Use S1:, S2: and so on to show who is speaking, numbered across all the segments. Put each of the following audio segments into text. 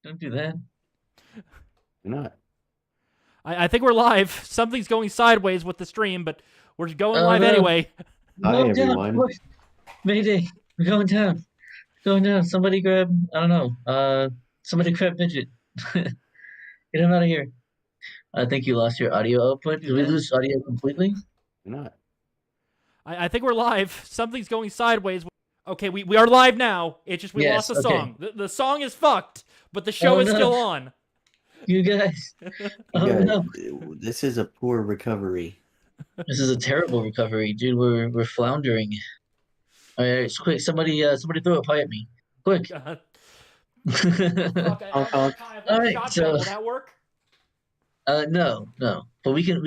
S1: Don't do that.
S2: You're not.
S3: I think we're live. Something's going sideways with the stream, but we're going live
S1: no.
S3: anyway.
S2: Hi,
S1: Going down.
S2: everyone.
S1: Look. Mayday. We're going down. Going down. Somebody grab, I don't know. Somebody grab Mijjt. Get him out of here. I think you lost your audio output. Did we lose audio completely?
S2: You're not.
S3: I think we're live. Something's going sideways. Okay, we are live now. It's just we
S1: Yes,
S3: lost the
S1: okay.
S3: song. The song is fucked, but the show is
S1: no.
S3: still on.
S1: You guys.
S2: No. This is a poor recovery.
S1: This is a terrible recovery, dude. We're floundering. All right, quick! Somebody throw a pie at me, quick!
S3: Fuck,
S1: All right, so
S3: will that work?
S1: no, but we can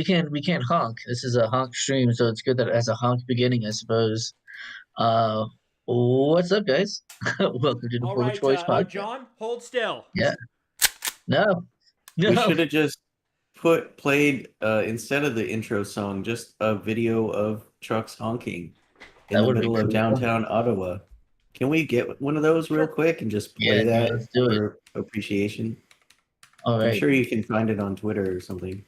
S1: honk. This is a honk stream, so it's good that it has a honk beginning, I suppose. What's up, guys? Welcome to the Porch Bois podcast.
S3: John, hold still.
S1: Yeah. No.
S2: We should have just played instead of the intro song, just a video of trucks honking in the middle of downtown Ottawa. Can we get one of those real quick and just play that for appreciation?
S1: All right.
S2: I'm sure you can find it on Twitter or something.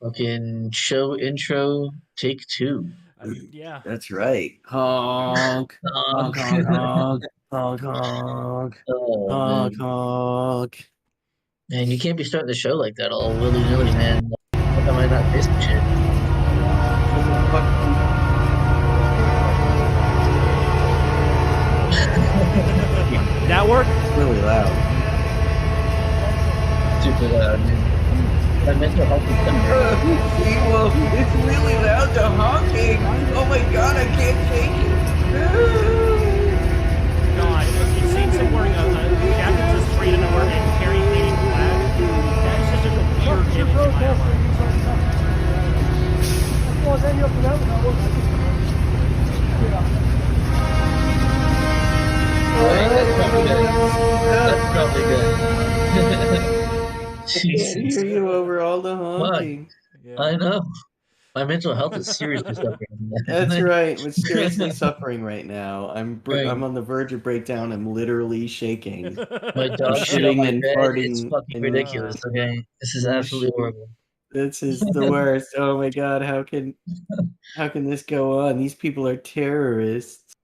S1: Fucking show intro take 2.
S3: Yeah.
S2: That's right. Honk. Honk, honk, honk. Honk, honk. Honk, honk.
S1: Man, you can't be starting the show like that all willy-nilly, man. How am I not missing shit?
S3: That work?
S2: It's really loud.
S1: Super loud, man. My mental health is
S2: Well, it's really loud, the honking. Oh my god, I can't take it.
S3: God, it seems that wearing a jacket that says freedom and we're carrying Canadian flag. That is just a weird image in my mind.
S1: That's probably good. Jesus.
S2: I hear you over all the honking.
S1: Yeah. I know. My mental health is seriously suffering.
S2: That's right. We're seriously suffering right now. I'm on the verge of breakdown. I'm literally shaking.
S1: My dog
S2: shitting and farting.
S1: It's fucking ridiculous. Okay, this is absolutely horrible.
S2: This is the worst. Oh my god, how can this go on? These people are terrorists.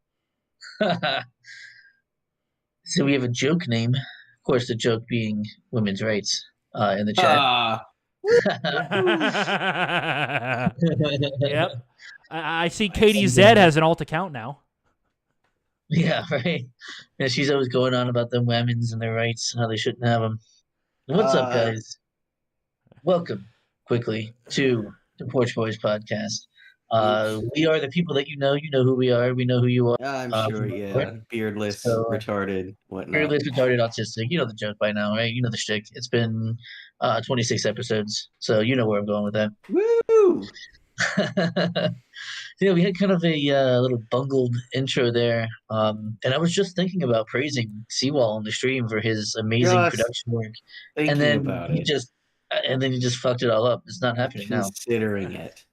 S1: So we have a joke name. Of course, the joke being women's rights in the chat.
S3: Yep. I see Katie Z has an alt account now.
S1: Yeah, right. Yeah, she's always going on about them women's and their rights, how they shouldn't have them. What's up, guys? Welcome quickly to the Porch Bois podcast. We are the people that you know who we are. We know who you are.
S2: I'm sure, yeah. Beardless, retarded, whatnot.
S1: Beardless, retarded, autistic. You know the joke by now, right? You know the shtick. It's been 26 episodes, so you know where I'm going with that.
S2: Woo!
S1: Yeah, we had kind of a little bungled intro there, and I was just thinking about praising Seawall on the stream for his amazing production work, and then he just fucked it all up. It's not happening now.
S2: Considering it.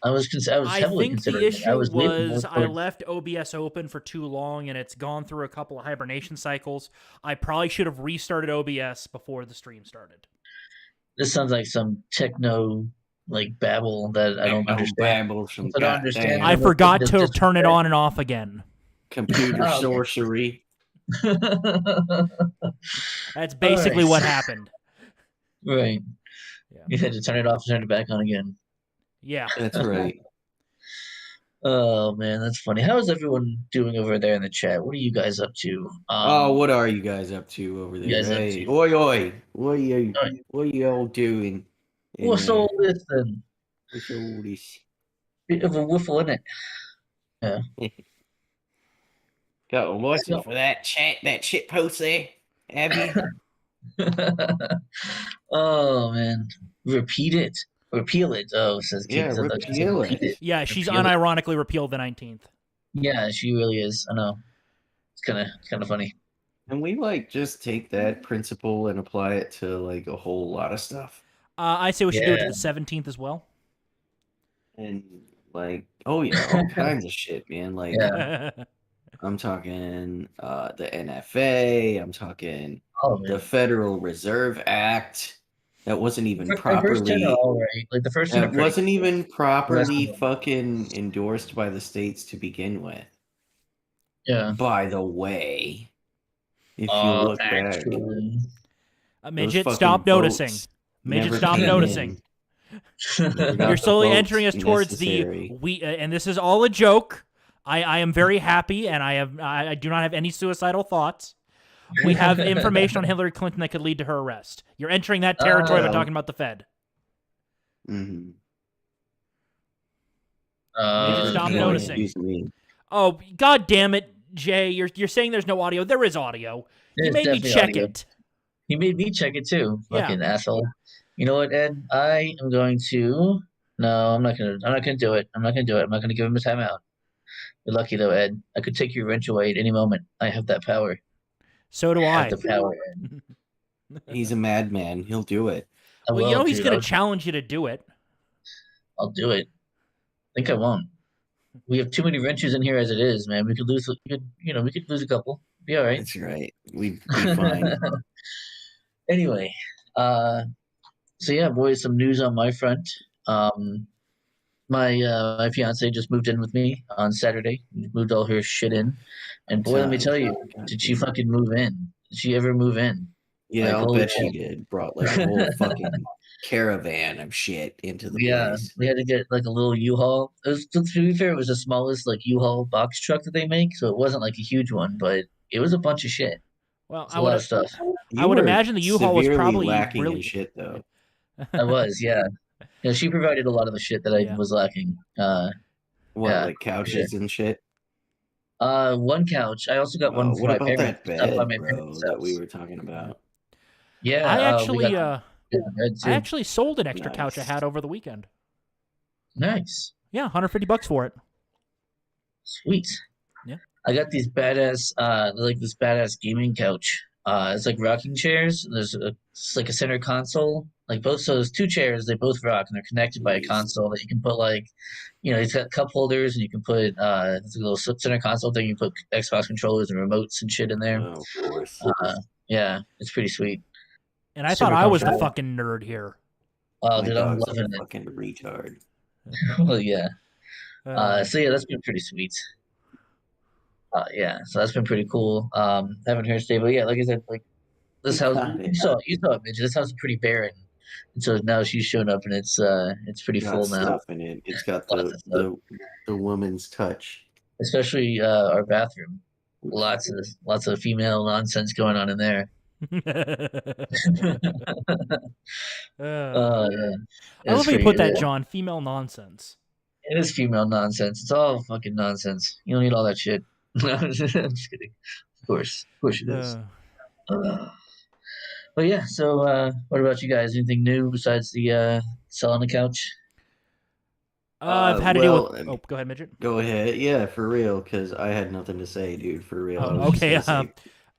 S1: I heavily considering it.
S3: I think the issue was I left OBS open for too long, and it's gone through a couple of hibernation cycles. I probably should have restarted OBS before the stream started.
S1: This sounds like some techno babble that I don't understand.
S3: I forgot to turn it on and off again.
S2: Computer sorcery.
S3: That's basically what happened.
S1: Right. Yeah. You had to turn it off and turn it back on again.
S3: Yeah.
S2: That's right.
S1: Oh, man, that's funny. How is everyone doing over there in the chat? What are you guys up to?
S2: What are you guys up to over there? Hey, oi, oi. What are you all doing?
S1: What's all this then?
S2: What's all this?
S1: Bit of a whiffle, isn't it? Yeah.
S2: Got a license for that shit post there, have you?
S1: Oh, man. Repeal it. Oh, says Kate.
S2: Yeah, repeal it.
S3: Yeah, she's unironically repealed the 19th.
S1: Yeah, she really is. I know. It's kind of funny.
S2: Can we just take that principle and apply it to a whole lot of stuff?
S3: I say we should do it to the 17th as well.
S2: And all kinds of shit, man. I'm talking the NFA. I'm talking the Federal Reserve Act. That wasn't even
S1: The first 10 are
S2: properly.
S1: all right. Like the first 10
S2: That
S1: are pretty
S2: wasn't
S1: cool.
S2: even properly
S1: The rest
S2: fucking endorsed by the states to begin with.
S1: Yeah.
S2: By the way, if you look back,
S3: Midget, stop noticing. Midget, stop noticing. You're slowly entering us towards the and this is all a joke. I am very happy, and I do not have any suicidal thoughts. We have information on Hillary Clinton that could lead to her arrest. You're entering that territory by talking about the Fed.
S2: Mm-hmm.
S3: Midget, stop noticing. Oh, God damn it, Jay! You're saying there's no audio. There is audio. He made me check it.
S1: He made me check it too. Fucking asshole. You know what, Ed? I am going to. No, I'm not gonna do it. I'm not gonna give him a timeout. You're lucky though, Ed. I could take your wrench away at any moment. I have that power.
S3: So do I.
S1: Have the power, Ed.
S2: He's a madman. He'll do it.
S3: Well, you know he's gonna challenge you to do it.
S1: I'll do it. I think I won't. We have too many wrenches in here as it is, man. We could lose. We could lose a couple. Be all right.
S2: That's right. We'd be fine.
S1: Anyway, so yeah, boys, some news on my front. My fiance just moved in with me on Saturday. We moved all her shit in, and boy, let me tell you, did she fucking move in? Did she ever move in?
S2: Yeah, I'll bet she did. Brought like a whole fucking caravan of shit into the place.
S1: We had to get like a little U-Haul. To be fair, it was the smallest like U-Haul box truck that they make, so it wasn't like a huge one, but it was a bunch of shit.
S3: Well,
S1: a lot of stuff.
S3: I would imagine the U-Haul was probably
S2: lacking
S3: really
S2: in shit, though.
S1: I was, yeah. Yeah, she provided a lot of the shit that I was lacking.
S2: Like couches and shit?
S1: One couch. I also got one for my parents.
S2: What about that bed, bro, that we were talking about?
S1: Yeah,
S3: I actually sold an extra couch I had over the weekend.
S1: Nice.
S3: Yeah, $150 for it.
S1: Sweet.
S3: Yeah.
S1: I got these badass, this badass gaming couch. It's like rocking chairs. It's like a center console. Like both, so there's two chairs. They both rock, and they're connected by a console that you can put it's got cup holders, and you can put it's a little center console thing. You put Xbox controllers and remotes and shit in there.
S2: Oh, of course.
S1: Yeah, it's pretty sweet.
S3: And I thought I was the fucking nerd here.
S1: Oh, dude, I'm loving it.
S2: Fucking retard.
S1: Well, yeah. So yeah, that's been pretty sweet. Yeah, so that's been pretty cool. Haven't heard stay, but yeah, like I said, like this house, you saw it, Midge. This house is pretty barren, and so now she's shown up, and it's pretty full now.
S2: Stuff in it. It's got the woman's touch,
S1: especially our bathroom. Lots of female nonsense going on in there.
S3: Yeah. I love how you put that, John. Female nonsense.
S1: It is female nonsense. It's all fucking nonsense. You don't need all that shit. No, I'm just kidding. Of course it is. But yeah, so what about you guys? Anything new besides the selling the couch?
S3: I've had to deal with. Oh, go ahead, Midget.
S2: Go ahead. Yeah, for real, because I had nothing to say, dude. For real.
S3: Okay.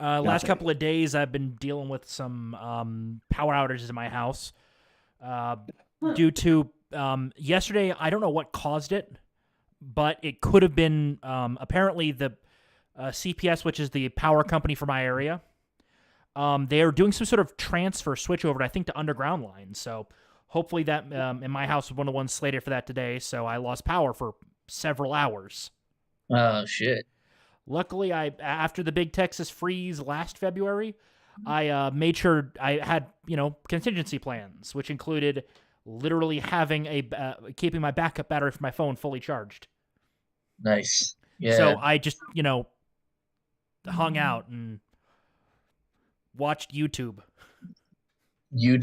S3: Last couple of days, I've been dealing with some power outages in my house due to yesterday. I don't know what caused it, but it could have been apparently the CPS, which is the power company for my area. They are doing some sort of transfer switchover, I think, to underground lines. So hopefully that in my house was one of the ones slated for that today. So I lost power for several hours.
S1: Oh, shit.
S3: Luckily, after the big Texas freeze last February, I made sure I had, contingency plans, which included literally having keeping my backup battery for my phone fully charged.
S1: Nice. Yeah.
S3: So I just, hung out and watched YouTube.
S2: You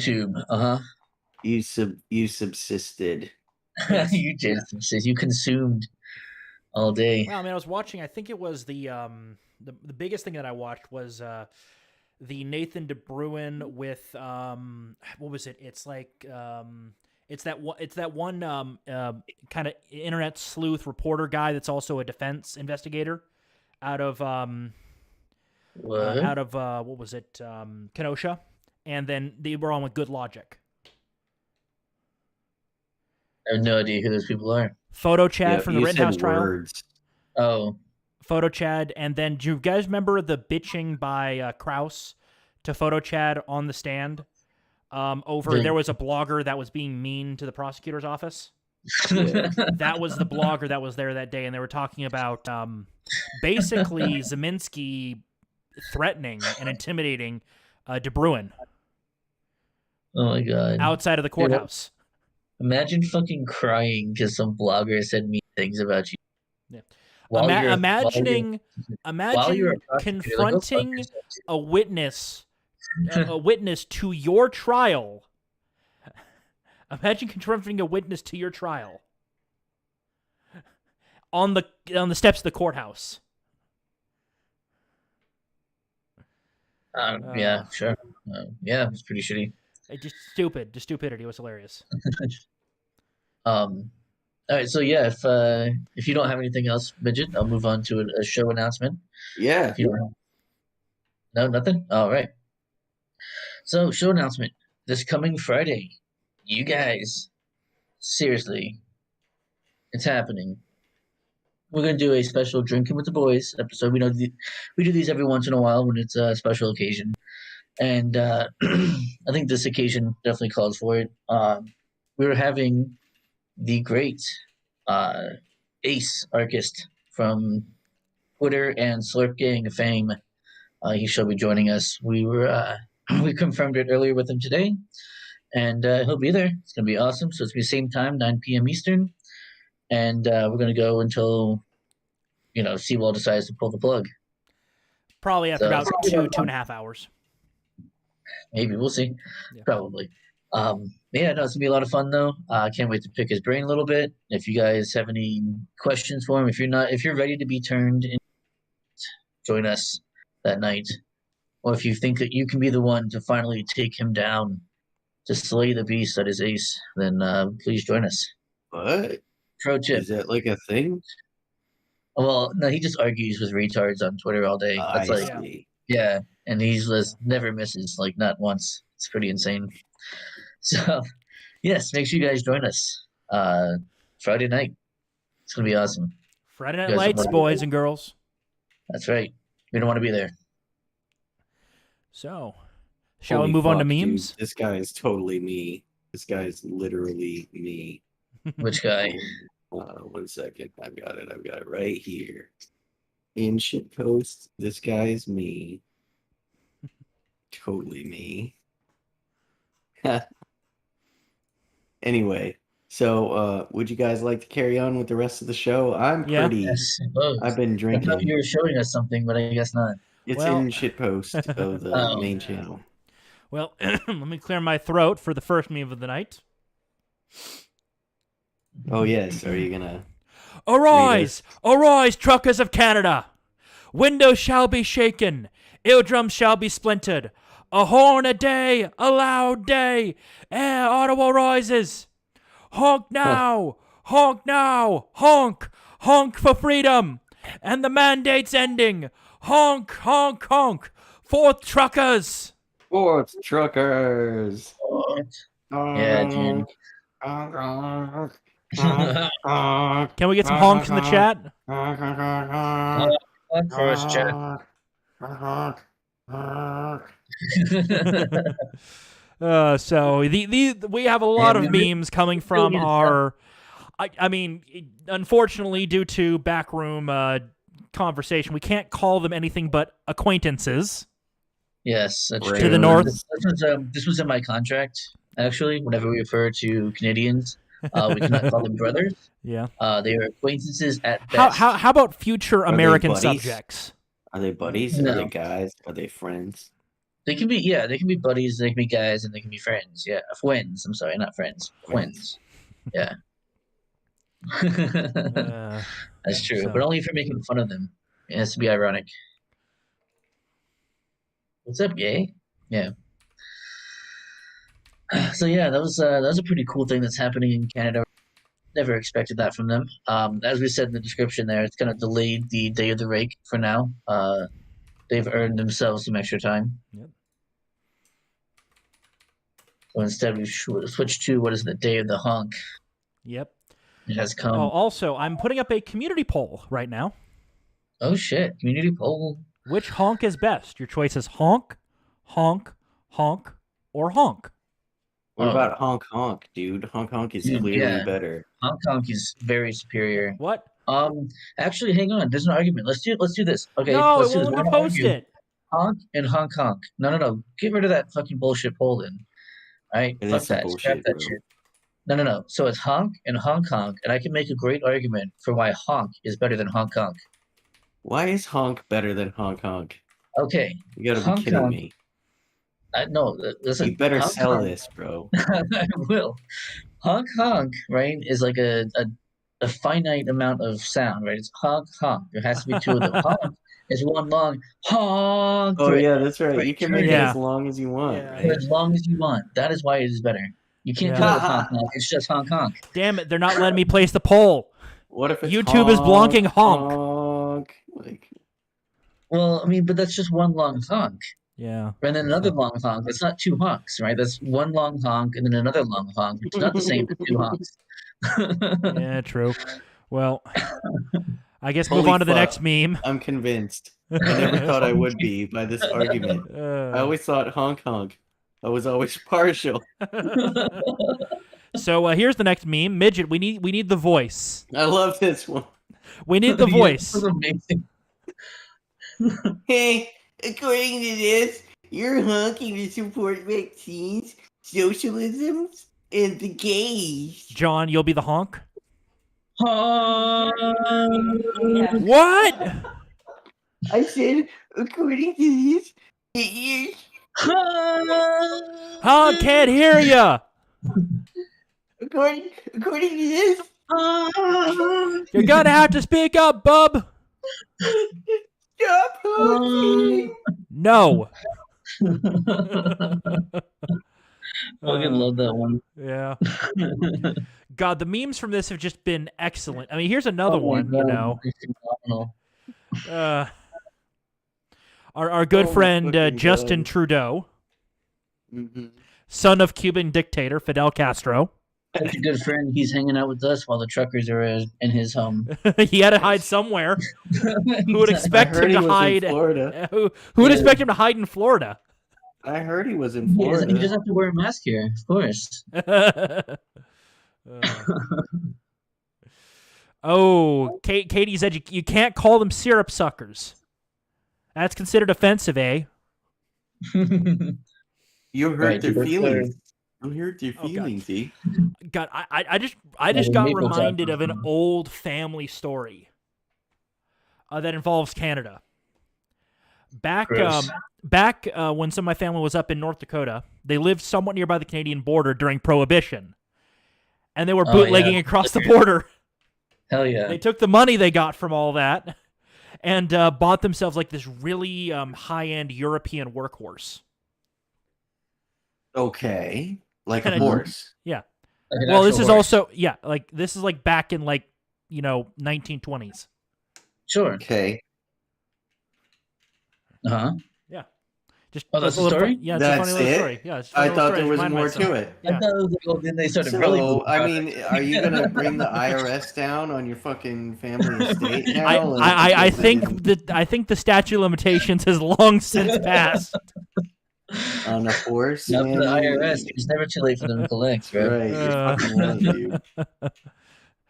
S2: subsisted.
S1: You did subsist. You consumed all day.
S3: Well, I was watching. I think it was the biggest thing that I watched was the Nathan DeBruin with what was it? It's like it's that one kind of internet sleuth reporter guy that's also a defense investigator out of what was it? Kenosha, and then they were on with Good Logic.
S1: I have no idea who those people are.
S3: Photo Chad from the Rittenhouse trial.
S1: Oh.
S3: Photo Chad, and then do you guys remember the bitching by Krause to photo Chad on the stand. There was a blogger that was being mean to the prosecutor's office.
S2: Yeah.
S3: That was the blogger that was there that day, and they were talking about basically Zeminski threatening and intimidating De Bruin.
S1: Oh my god!
S3: Outside of the courthouse.
S1: Imagine fucking crying because some blogger said mean things about you.
S3: Yeah.
S1: Imagine
S3: confronting a witness to your trial. Imagine confronting a witness to your trial on the steps of the courthouse.
S1: Yeah, sure. Yeah, it's pretty shitty.
S3: Just stupid. The stupidity was hilarious.
S1: All right, so yeah, if you don't have anything else, Mijjt, I'll move on to a show announcement.
S2: Yeah.
S1: If you don't have... No, nothing? All right. So, show announcement. This coming Friday, you guys, seriously, it's happening. We're going to do a special Drinking with the Boys episode. We do these every once in a while when it's a special occasion. And I think this occasion definitely calls for it. We were having the great Ace Archist from Twitter and Slurp Gang fame. He shall be joining us. We confirmed it earlier with him today, and he'll be there. It's gonna be awesome. So it's gonna be the same time, 9 p.m. Eastern, and we're gonna go until Seawall decides to pull the plug.
S3: Probably after about 2.5 hours.
S1: Maybe we'll see.
S3: Yeah.
S1: Probably. Yeah, no, it's gonna be a lot of fun though. I can't wait to pick his brain a little bit. If you guys have any questions for him, if you're ready to be turned in, join us that night. Or if you think that you can be the one to finally take him down, to slay the beast that is Ace, then please join us.
S2: What?
S1: Pro tip.
S2: Is that like a thing?
S1: Well, no, he just argues with retards on Twitter all day. That's yeah, and he's just never misses, like not once. It's pretty insane. So, yes, make sure you guys join us Friday night. It's gonna be awesome.
S3: Friday Night Lights, boys and girls.
S1: That's right. We don't want to be there.
S3: So, shall we move on to memes?
S2: Dude, this guy is totally me. This guy is literally me.
S1: Which guy?
S2: 1 second. I've got it right here. In shitpost, this guy is me. Totally me. Anyway, so would you guys like to carry on with the rest of the show? I'm pretty.
S1: Yes,
S2: I've been drinking.
S1: I thought you were showing us something, but I guess not.
S2: It's in shitpost of the main channel.
S3: Well, let me clear my throat for the first meme of the night.
S2: Oh yes, are you gonna?
S3: Arise, arise, truckers of Canada! Windows shall be shaken, eardrums shall be splintered. A horn a day, a loud day, ere Ottawa rises. Honk now, honk now, honk, honk for freedom, and the mandate's ending. Honk, honk, honk, Fourth truckers.
S2: Fourth truckers.
S1: Yeah, dude.
S3: Can we get some honks in the chat?
S1: First chat.
S3: So we have a lot of memes coming from our. I mean, unfortunately, due to backroom conversation, we can't call them anything but acquaintances.
S1: Yes, that's true.
S3: To the north.
S1: This was in my contract. Actually, whenever we refer to Canadians, we cannot call them brothers.
S3: Yeah.
S1: They are acquaintances at best.
S3: How about future American subjects?
S2: Are they buddies? No. Are they guys? Are they friends?
S1: They can be, they can be buddies, they can be guys, and they can be friends. Yeah, friends. I'm sorry, not friends. Friends. Yeah. That's true, but only if you're making fun of them. It has to be ironic. What's up, gay? Yeah. So yeah, that was a pretty cool thing that's happening in Canada. Never expected that from them. As we said in the description there, it's kind of delayed the day of the rake for now. They've earned themselves some extra time.
S3: Yep.
S1: So instead, we switched to what is the day of the honk.
S3: Yep.
S1: It has come.
S3: Oh, also, I'm putting up a community poll right now.
S1: Oh shit! Community poll.
S3: Which honk is best? Your choice is honk, honk, honk, or honk?
S2: What about honk honk, dude? Honk honk is clearly better.
S1: Honk honk is very superior.
S3: What?
S1: Actually, hang on. There's an argument. Let's do this. Okay,
S3: No,
S1: let's
S3: it
S1: do this.
S3: won't let me post it.
S1: Honk and honk honk. No. Get rid of that fucking bullshit poll then. All right? Fuck that. Scrap that shit. No. So it's honk and honk honk, and I can make a great argument for why honk is better than honk honk.
S2: Why is honk better than honk honk?
S1: Okay.
S2: You gotta be kidding me.
S1: No, listen.
S2: You better sell this, bro.
S1: I will. Honk honk, right, is like a finite amount of sound, right? It's honk honk. There has to be two of them. Honk is one long honk.
S2: Oh yeah, that's right. You can make it as long as you want.
S1: Yeah. Right? As long as you want. That is why it is better. You can't do it with honk honk. It's just honk honk.
S3: Damn it! They're not letting me place the poll.
S2: What if it's
S3: YouTube is blocking honk?
S1: Well, I mean, but that's just one long honk.
S3: Yeah.
S1: And then another long honk. That's not two honks, right? That's one long honk and then another long honk. It's not the same as two honks.
S3: Yeah, true. Well, I guess move on to the next meme.
S2: I'm convinced. I never thought I would be by this argument. I always thought honk honk. I was always partial.
S3: So here's the next meme. Midget, we need the voice.
S2: I love this one.
S3: We need the voice.
S1: Amazing.
S2: Hey, according to this, you're honking to support vaccines, socialism, and the gays.
S3: John, you'll be the honk?
S1: What?
S2: I said, according to this, you're...
S3: Honk, can't hear ya!
S2: According to this...
S3: You're gonna have to speak up, bub!
S2: Stop honking!
S3: No.
S1: Fucking love that one.
S3: Yeah. God, the memes from this have just been excellent. I mean, here's another one, you know. Our good friend Justin Trudeau, son of Cuban dictator Fidel Castro.
S1: That's a good friend. He's hanging out with us while the truckers are in his home.
S3: He had to hide somewhere. Who would expect him to hide? Who would expect him to hide in Florida?
S2: I heard he was in Florida.
S1: He doesn't have to wear a mask here, of course.
S3: Oh, Katie said you can't call them syrup suckers. That's considered offensive, eh?
S2: You hurt their feelings. You hurt their feelings, eh?
S3: God, I just got reminded of an old family story that involves Canada. Back when some of my family was up in North Dakota, they lived somewhat nearby the Canadian border during Prohibition, and they were bootlegging across the border.
S1: Hell yeah!
S3: They took the money they got from all that and bought themselves like this really high-end European workhorse.
S2: Okay, like a horse.
S3: Yeah. Like well, this is horse. Also like this is like back in 1920s.
S1: Sure.
S2: Okay.
S3: Yeah. Just
S1: that's the story?
S3: Yeah, it's a funny little story. Yeah,
S2: I thought there was more to it.
S1: I thought it was like, well, then they started
S2: I mean, are you gonna bring the IRS down on your fucking family estate now?
S3: I think the statute of limitations has long since passed.
S2: On a horse?
S1: Not for the IRS. It's never too late for them to collect, right?
S2: Right. You're fucking right, dude.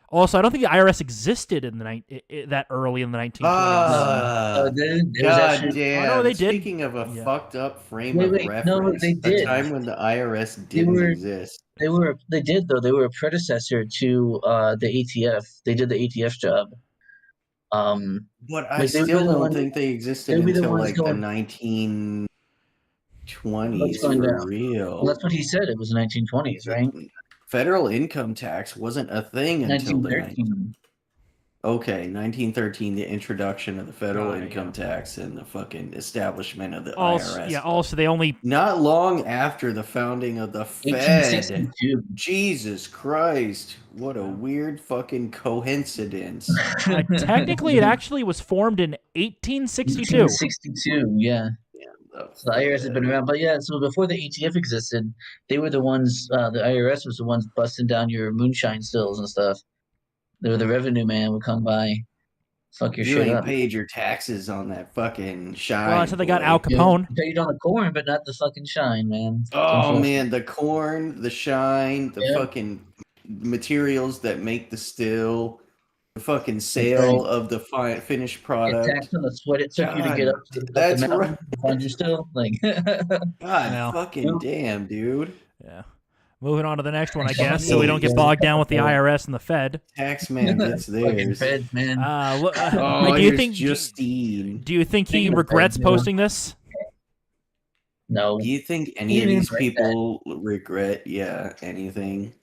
S3: Also, I don't think the IRS existed in that early in the 1920s.
S2: God damn.
S3: Oh, no, they did.
S2: Speaking of a fucked up frame of reference, no, they did. A time when the IRS didn't exist.
S1: They did, though. They were a predecessor to the ATF. They did the ATF job.
S2: But I still don't think they existed until like the 1920s for real.
S1: Well, that's what he said. It was the 1920s, right?
S2: Federal income tax wasn't a thing until 1913. Okay, 1913, the introduction of the federal income tax and the fucking establishment of the IRS.
S3: Yeah, also they only...
S2: Not long after the founding of the Fed. Jesus Christ. What a weird fucking coincidence.
S3: Technically, it actually was formed in 1862.
S1: 1862, yeah. So the IRS has been around, but yeah. So before the ATF existed, they were the ones. The IRS was the ones busting down your moonshine stills and stuff. They were the revenue man would come by. Fuck your
S2: You
S1: shit
S2: ain't
S1: up.
S2: paid your taxes on that fucking shine.
S3: Well, I said they got
S2: boy.
S3: Al Capone.
S1: You paid on the corn, but not the fucking shine, man.
S2: Oh man, the corn, the shine, the fucking materials that make the still, the fucking sale of the finished product.
S1: Get taxed on the sweat it took you to get up to the mountain to find your still. Like,
S2: God fucking damn, dude.
S3: Yeah. Moving on to the next one, I guess, so we don't get bogged down with the IRS and the Fed.
S2: Taxman gets theirs.
S1: Feds, man.
S3: Do you think
S2: Justine?
S3: Do you think he regrets posting this?
S1: No.
S2: Do you think any of these people regret? Yeah, anything?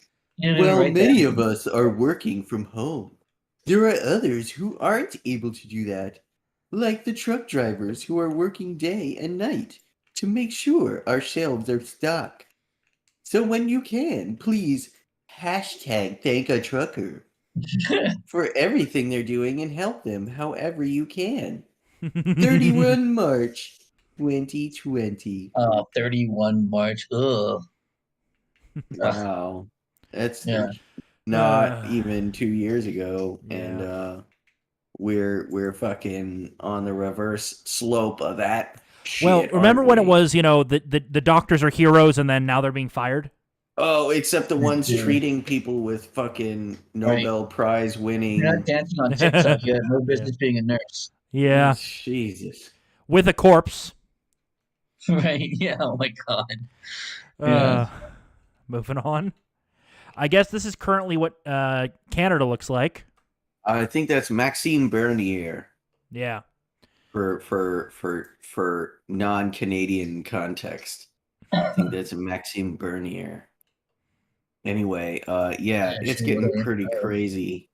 S1: Well,
S2: many of us are working from home. There are others who aren't able to do that, like the truck drivers who are working day and night to make sure our shelves are stocked. So when you can, please hashtag thank a trucker for everything they're doing and help them however you can. 31 March 2020.
S1: 31 March. Ugh.
S2: Wow. That's not even 2 years ago. And we're fucking on the reverse slope of that.
S3: Well, remember when it was, the doctors are heroes and then now they're being fired?
S2: Oh, except the ones treating people with fucking Nobel Prize winning.
S1: You're not dancing on TikTok. You have no business being a nurse.
S3: Yeah.
S2: Jesus.
S3: With a corpse.
S1: Right. Yeah. Oh my God.
S3: Moving on. I guess this is currently what Canada looks like.
S2: I think that's Maxime Bernier.
S3: Yeah.
S2: For non-Canadian context. I think that's Maxime Bernier. Anyway, it's getting pretty crazy.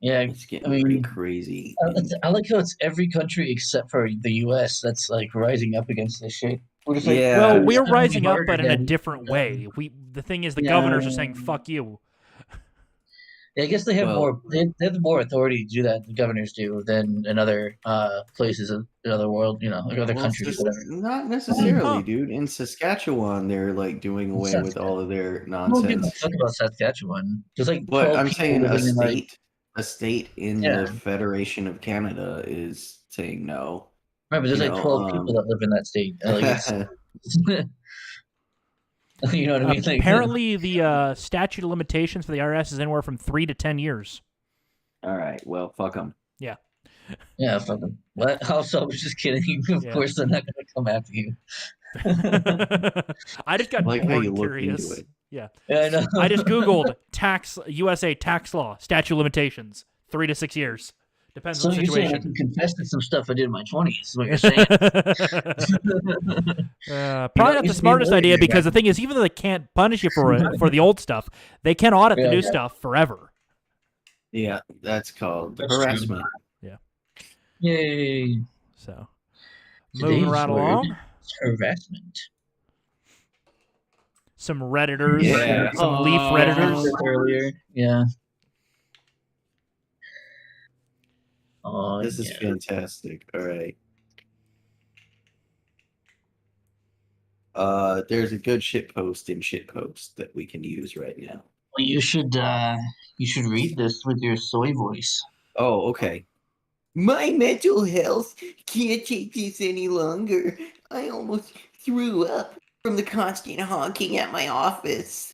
S1: Yeah,
S2: it's getting pretty crazy.
S1: I like how it's every country except for the U.S. that's like rising up against this shit.
S3: We're just we're rising up, but in a different way. The thing is, the governors are saying "fuck you."
S1: Yeah, I guess they have more. They have more authority to do that. The governors do than in other places in other world. Like other countries.
S2: Not necessarily, dude. In Saskatchewan, they're like doing away with all of their nonsense.
S1: Talk about Saskatchewan. There's like,
S2: but I'm saying a state in the Federation of Canada is saying no.
S1: Right, but there's like 12 people that live in that state. You know what I mean?
S3: Apparently, the statute of limitations for the IRS is anywhere from 3 to 10 years.
S2: All right. Well, fuck them.
S3: Yeah.
S1: Yeah, fuck them. What? Also, I was just kidding. Of course, they're not going to come after you.
S3: I just got
S2: like
S3: bored
S2: how you
S3: curious.
S2: Into it.
S3: Yeah.
S1: I know.
S3: I just Googled USA tax law, statute of limitations, 3 to 6 years. Depends on the situation.
S1: You're saying I can confess to some stuff I did in my 20s, is what you're saying.
S3: Probably not the smartest idea, because the thing is, even though they can't punish you for the old stuff, they can audit the new stuff forever.
S2: Yeah, that's called harassment.
S3: Yeah.
S1: Yay.
S3: So, moving right along.
S1: Harassment.
S3: Some Redditors, some Leaf Redditors.
S1: Earlier. Yeah. Oh,
S2: this is fantastic. All right. There's a good shitpost in shitpost that we can use right now.
S1: Well, you should read this with your soy voice.
S2: Oh, okay. My mental health can't take this any longer. I almost threw up from the constant honking at my office.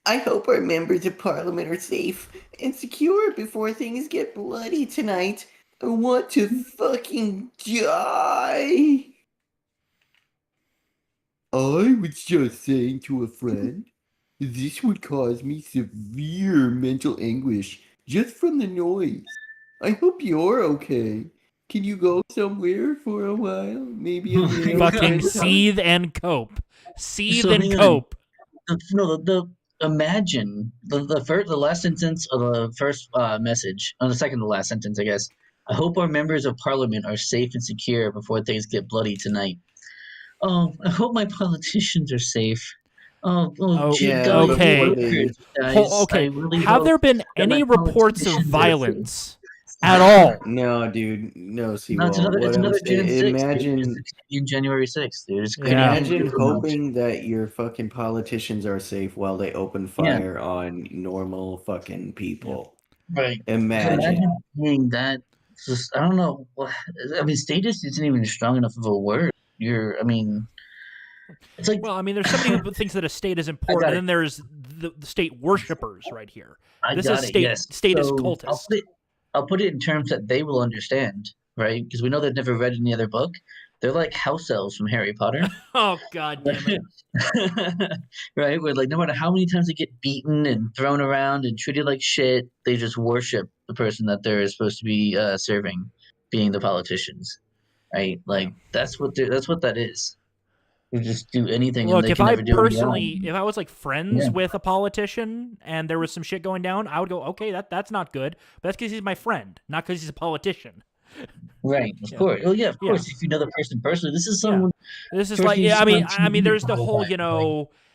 S2: I hope our members of parliament are safe and secure before things get bloody tonight. I want to fucking die. I was just saying to a friend, this would cause me severe mental anguish just from the noise. I hope you're okay. Can you go somewhere for a while? Maybe a meal.
S3: Fucking seethe and cope. Seethe and cope.
S1: Imagine the last sentence of the first message, on the second to last sentence, I guess. I hope our members of parliament are safe and secure before things get bloody tonight. Oh, I hope my politicians are safe.
S3: Okay. Okay.
S1: Really
S3: have there been any reports of violence at all?
S2: No, dude. No, see,
S1: no, it's another Jan 6th.
S2: Imagine
S1: in January 6th, dude. It's
S2: imagine hoping that your fucking politicians are safe while they open fire on normal fucking people.
S1: Right.
S2: Imagine
S1: being that. Just, I don't know. I mean, status isn't even strong enough of a word. I mean, it's like.
S3: Well, I mean, there's somebody who thinks that a state is important, and then there's the state worshippers right here. This is state.
S1: Yes.
S3: State is
S1: So
S3: cultist.
S1: I'll put it in terms that they will understand, right? Because we know they've never read any other book. They're like house elves from Harry Potter.
S3: Oh, God damn it.
S1: Right? Where, like, no matter how many times they get beaten and thrown around and treated like shit, they just worship the person that they're supposed to be serving, being the politicians. Right? Like, that's what that is. They just do anything.
S3: Look,
S1: and they
S3: if
S1: can
S3: I
S1: never do
S3: personally, if I was like friends with a politician and there was some shit going down, I would go, okay, that's not good. But that's because he's my friend, not because he's a politician.
S1: Right, of course. Oh yeah, of course. If you know the person personally, this is someone.
S3: This is like, I mean, there's the whole, I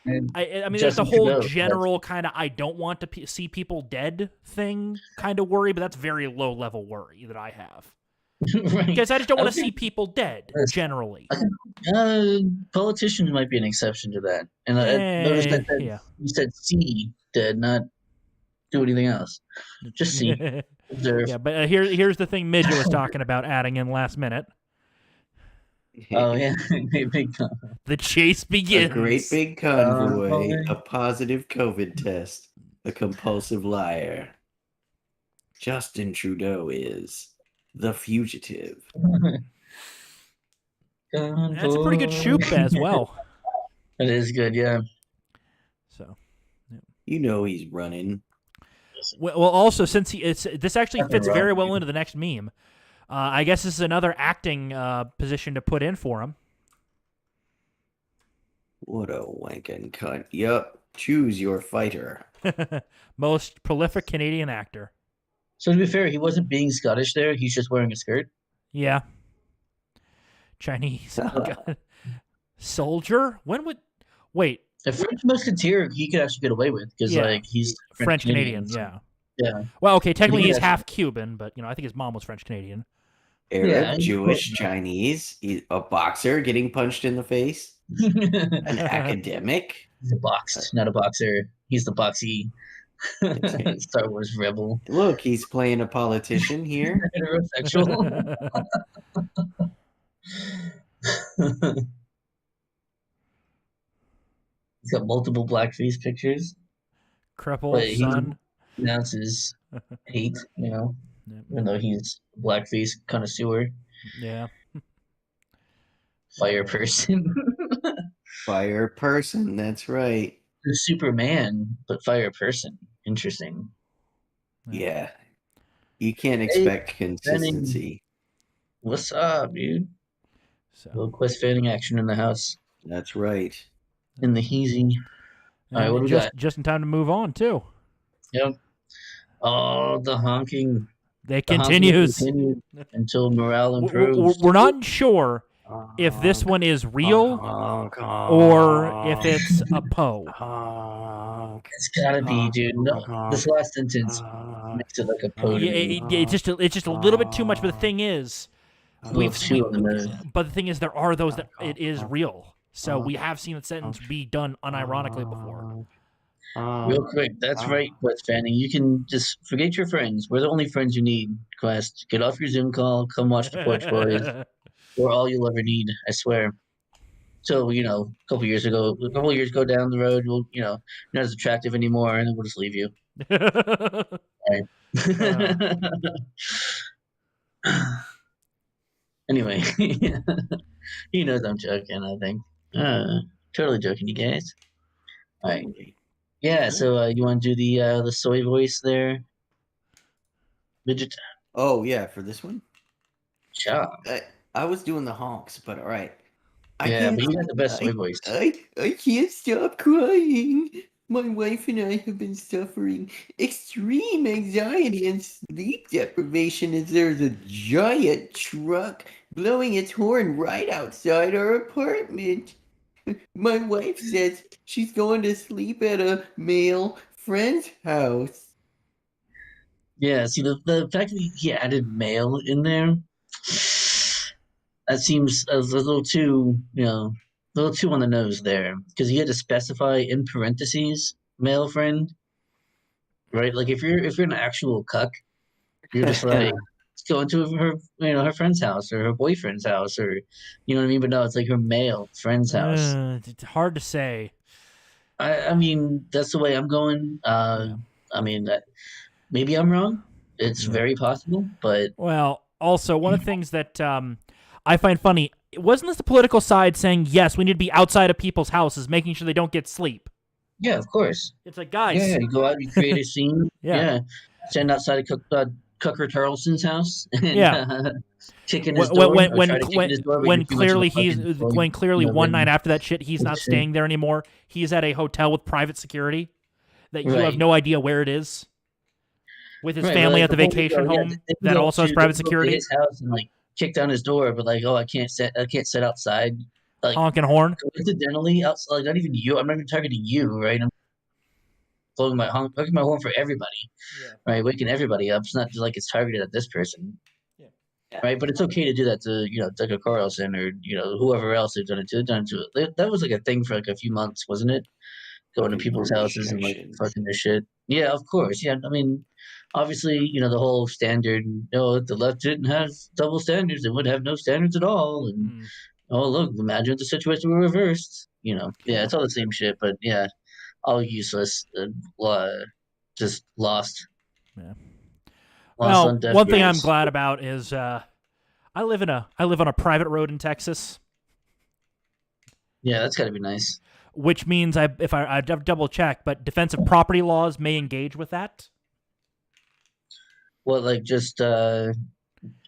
S3: mean, there's the whole general kind of I don't want to see people dead thing kind of worry, but that's very low level worry that I have. Right. Because I just don't want to see people dead generally.
S1: Politicians might be an exception to that, and I noticed that you said see dead, not do anything else. Just see.
S3: Yeah, but here's the thing Mijjt was talking about adding in last minute.
S1: Oh yeah,
S3: the chase begins.
S2: A great big convoy, a positive COVID test, a compulsive liar. Justin Trudeau is the fugitive.
S3: That's a pretty good shoot as well.
S1: It is good, yeah.
S3: So,
S2: you know he's running.
S3: Well, also since this actually fits very well into the next meme. I guess this is another acting position to put in for him.
S2: What a wanking cunt! Yup, choose your fighter.
S3: Most prolific Canadian actor.
S1: So to be fair, he wasn't being Scottish there. He's just wearing a skirt.
S3: Yeah. Chinese. Soldier? Wait.
S1: A French Musketeer, he could actually get away with because like he's
S3: French Canadian. Yeah.
S1: Yeah.
S3: Well, okay, technically he's half Cuban, but I think his mom was French Canadian.
S2: Arab, Jewish, Chinese, a boxer getting punched in the face, an academic.
S1: He's a boxed, not a boxer. He's the boxy Star Wars rebel.
S2: Look, he's playing a politician here.
S1: Heterosexual. He's got multiple blackface pictures.
S3: Cripple, son.
S1: He announces hate, even though he's a blackface connoisseur.
S3: Yeah.
S1: Fire person.
S2: Fire person, that's right.
S1: The Superman, but fire person. Interesting.
S2: Yeah. You can't expect consistency.
S1: What's up, dude? Little Quest fanning action in the house.
S2: That's right.
S1: In the heezy. All right, what do we got?
S3: Just in time to move on, too.
S1: Yep. Oh, the honking.
S3: It continues.
S1: Until morale improves.
S3: We're not sure if this one is real or if it's a Poe.
S1: It's gotta be, dude. No, this last sentence makes it like a Poe.
S3: It's just a little bit too much. But the thing is, but the thing is, there are those that it is real. So we have seen the sentence be done unironically before.
S1: Real quick, that's right, Quest fanning. You can just forget your friends. We're the only friends you need, Quest. Get off your Zoom call. Come watch the Porch Bois. We're all you'll ever need, I swear. So, a couple years ago down the road, we'll, not as attractive anymore, and then we'll just leave you. Anyway, he knows I'm joking, I think. Totally joking, you guys. All right. Yeah, so you want to do the soy voice there? Mijjt?
S2: Oh, yeah, for this one?
S1: Sure.
S2: I was doing the honks, but all right.
S1: But you got the best soy voice.
S2: I can't stop crying. My wife and I have been suffering extreme anxiety and sleep deprivation as there's a giant truck blowing its horn right outside our apartment. My wife says she's going to sleep at a male friend's house.
S1: Yeah, see, the fact that he added male in there, that seems a little too, a little too on the nose there. Because he had to specify in parentheses, male friend. right? Like if you're an actual cuck, you're just like go into her her friend's house or her boyfriend's house or you know what I mean. But no, it's like her male friend's house.
S3: It's hard to say.
S1: I mean that's the way I'm going. I mean maybe I'm wrong. It's very possible, but
S3: well, also one of the things that I find funny, wasn't this the political side saying yes, we need to be outside of people's houses, making sure they don't get sleep?
S1: yeah, of course.
S3: It's like, guys,
S1: Yeah, you go out, you create a scene.
S3: Yeah.
S1: Stand outside of Cooker Tarlson's house and kick in his
S3: when
S1: door.
S3: when clearly one night after that shit he's not staying there anymore. He's at a hotel with private security that you have no idea where it is. With his family at the vacation home that also has private security.
S1: His house and like kick down his door, but like, oh, I can't sit outside. Like
S3: honking horn.
S1: Coincidentally, outside, like not even you. I'm not even targeting you, right? I'm honking my horn for everybody, right? Waking everybody up. It's not just like it's targeted at this person, right? But it's okay to do that to Tucker Carlson or whoever else they've done it to. That was like a thing for like a few months, wasn't it? Going to people's houses and like fucking their shit. Yeah, of course. Yeah, I mean, obviously, the whole standard. If the left didn't have double standards, they would have no standards at all. And oh, look, imagine if the situation were reversed. Yeah, it's all the same shit. But yeah, all useless. Just lost.
S3: Yeah. Well, one thing I'm glad about is I live on a private road in Texas.
S1: Yeah, that's got to be nice.
S3: Which means I double check, but defensive property laws may engage with that.
S1: Well, like just on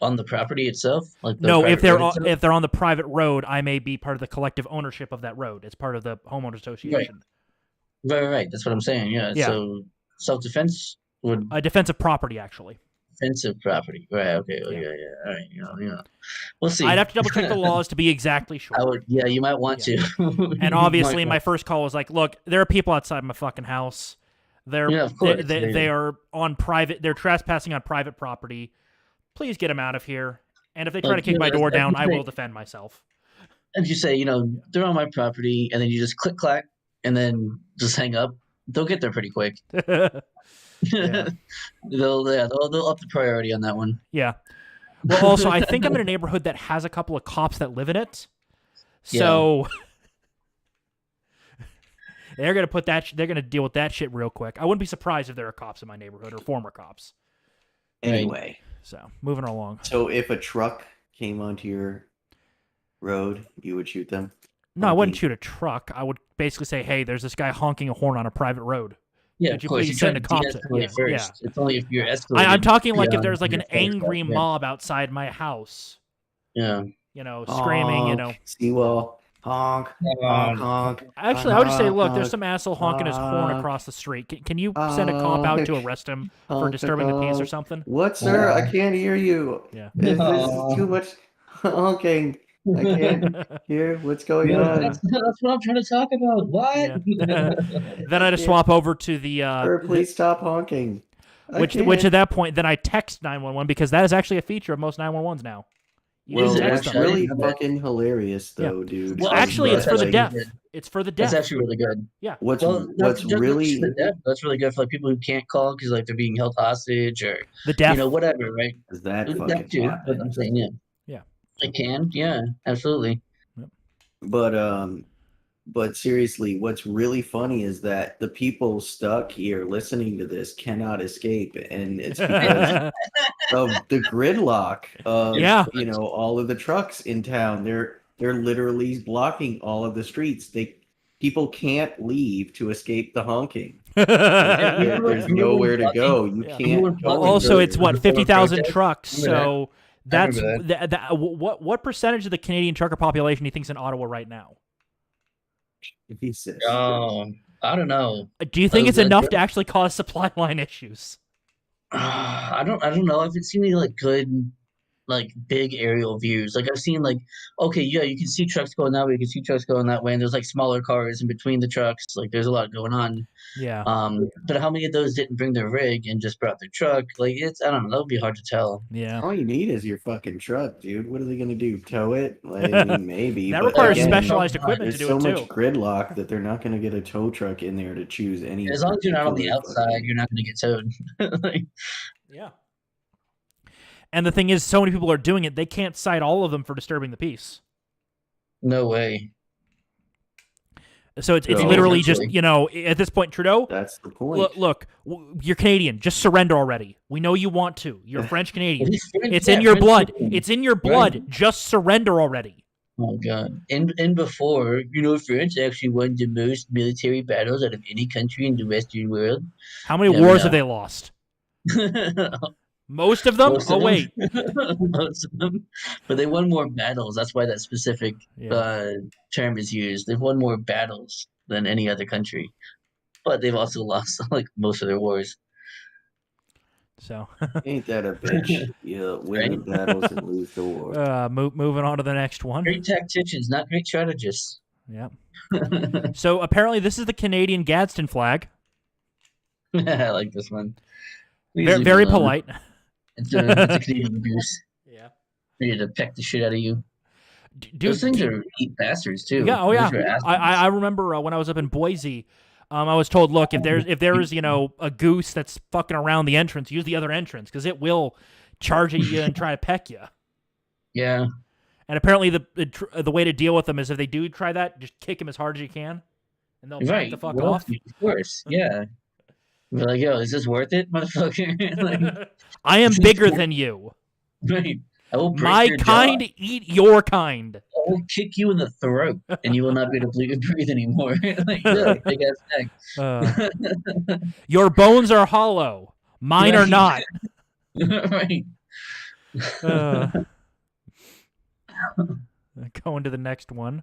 S1: the property itself? Like
S3: no, if they're on the private road, I may be part of the collective ownership of that road. It's part of the homeowners association.
S1: Right. That's what I'm saying. Yeah. So self-defense would
S3: defensive property actually.
S1: Defensive property. Right. Okay. Oh, yeah. All right. We'll see.
S3: I'd have to double check the laws to be exactly sure.
S1: I would. Yeah, you might want to.
S3: And obviously, my first call was like, "Look, there are people outside my fucking house. They are on private. They're trespassing on private property. Please get them out of here. And if they try to kick my door down, I will defend myself."
S1: And you say, they're on my property, and then you just click clack, and then just hang up. They'll get there pretty quick.
S3: Yeah.
S1: They'll up the priority on that one.
S3: Yeah. Well, also, I think I'm in a neighborhood that has a couple of cops that live in it, so they're gonna deal with that shit real quick. I wouldn't be surprised if there are cops in my neighborhood or former cops.
S2: Anyway,
S3: so moving along.
S2: So if a truck came onto your road, you would shoot them?
S3: No, I wouldn't shoot a truck. I would basically say, "Hey, there's this guy honking a horn on a private road.
S1: Yeah,
S3: could you please send a cop to
S1: first. Yeah. It's only if you're escalating.
S3: I'm talking like if there's like an angry mob outside my house.
S1: Yeah.
S3: Screaming,
S2: Seawall, honk, honk, honk.
S3: Actually, I would just say, look, there's some asshole honking his horn across the street. Can you send a cop out to arrest him for disturbing the peace or something?
S2: What, sir? I can't hear you.
S3: Yeah.
S2: This is too much honking. I can't hear what's going on.
S1: That's what I'm trying to talk about. What?
S3: Yeah. Then I just swap over to the...
S2: Sir, please stop honking.
S3: Which at that point, then I text 911 because that is actually a feature of most 911s now.
S2: Well, that's really fucking hilarious, though, dude.
S3: Well, actually, it's for the deaf. It's for the deaf.
S1: That's actually really good.
S3: Yeah.
S2: What's really
S1: that's really good for like people who can't call because like they're being held hostage or
S3: the deaf,
S1: whatever, right?
S2: Is that fucking
S1: too? But I'm saying, yeah. It can, yeah, absolutely.
S2: But seriously, what's really funny is that the people stuck here listening to this cannot escape, and it's because of the gridlock of all of the trucks in town. They're literally blocking all of the streets. People can't leave to escape the honking. There's nowhere to go. You can't go.
S3: Also, it's 50,000 trucks, so. That's what percentage of the Canadian trucker population do you think is in Ottawa right now?
S1: I don't know.
S3: Do you think it's enough to actually cause supply line issues?
S1: I don't know. I haven't seen any like good like big aerial views. Like I've seen like, okay, yeah, you can see trucks going that way, you can see trucks going that way, and there's like smaller cars in between the trucks. Like there's a lot going on.
S3: Yeah.
S1: But how many of those didn't bring their rig and just brought their truck? Like it's, I don't know, that would be hard to tell.
S3: Yeah.
S2: All you need is your fucking truck, dude. What are they gonna do? Tow it? Like, I mean, maybe.
S3: That
S2: but
S3: requires
S2: again,
S3: specialized equipment to
S2: there's
S3: do
S2: so
S3: it
S2: much
S3: too.
S2: gridlock that they're not gonna get a tow truck in there to choose any.
S1: As long as you're not on the
S2: particular
S1: outside,
S2: fucking-
S1: you're not going to get towed. Like,
S3: Yeah. And the thing is, so many people are doing it, they can't cite all of them for disturbing the peace.
S1: no way.
S3: So it's
S2: No,
S3: literally just,
S1: essentially.
S3: you know, at this point, Trudeau,
S2: That's the point.
S3: look, you're Canadian. Just surrender already. We know you want to. You're French Canadian.
S1: He's French,
S3: It's
S1: yeah,
S3: in your
S1: French
S3: blood.
S1: Canadian.
S3: It's in your blood.
S1: Right.
S3: Just surrender already.
S1: Oh god. And before, you know, France actually won the most military battles out of any country in the Western world.
S3: How many
S1: Yeah,
S3: wars
S1: no.
S3: have they lost? Most of them?
S1: Most
S3: Oh,
S1: of
S3: wait.
S1: them. Most of them. But they won more battles. That's why that specific term is used. They've won more battles than any other country. But they've also lost like most of their wars.
S3: So,
S2: Ain't that a bitch? Yeah, win the battles and lose the war.
S3: moving on to the next one.
S1: Great tacticians, not great strategists.
S3: Yeah. So apparently, this is the Canadian Gadsden flag.
S1: I like this one.
S3: Very polite.
S1: It's a Canadian goose.
S3: Yeah.
S1: Ready to peck the shit out of you.
S3: Dude,
S1: Those things are eat bastards too.
S3: Yeah. Oh yeah.
S1: Those are assholes.
S3: I remember when I was up in Boise. I was told, look, if there's you know a goose that's fucking around the entrance, use the other entrance because it will charge at you and try to peck you.
S1: Yeah.
S3: And apparently the way to deal with them is if they do try that, just kick them as hard as you can, and they'll back the fuck off.
S1: Of course. Yeah. We're like, yo, is this worth it, motherfucker? Like,
S3: I am bigger than you.
S1: right. I will break
S3: My
S1: your
S3: kind
S1: jaw.
S3: eat your kind.
S1: I will kick you in the throat, and you will not be able to breathe anymore. Like, yeah, big ass neck.
S3: Your bones are hollow. Mine are not.
S1: Right.
S3: Going to the next one.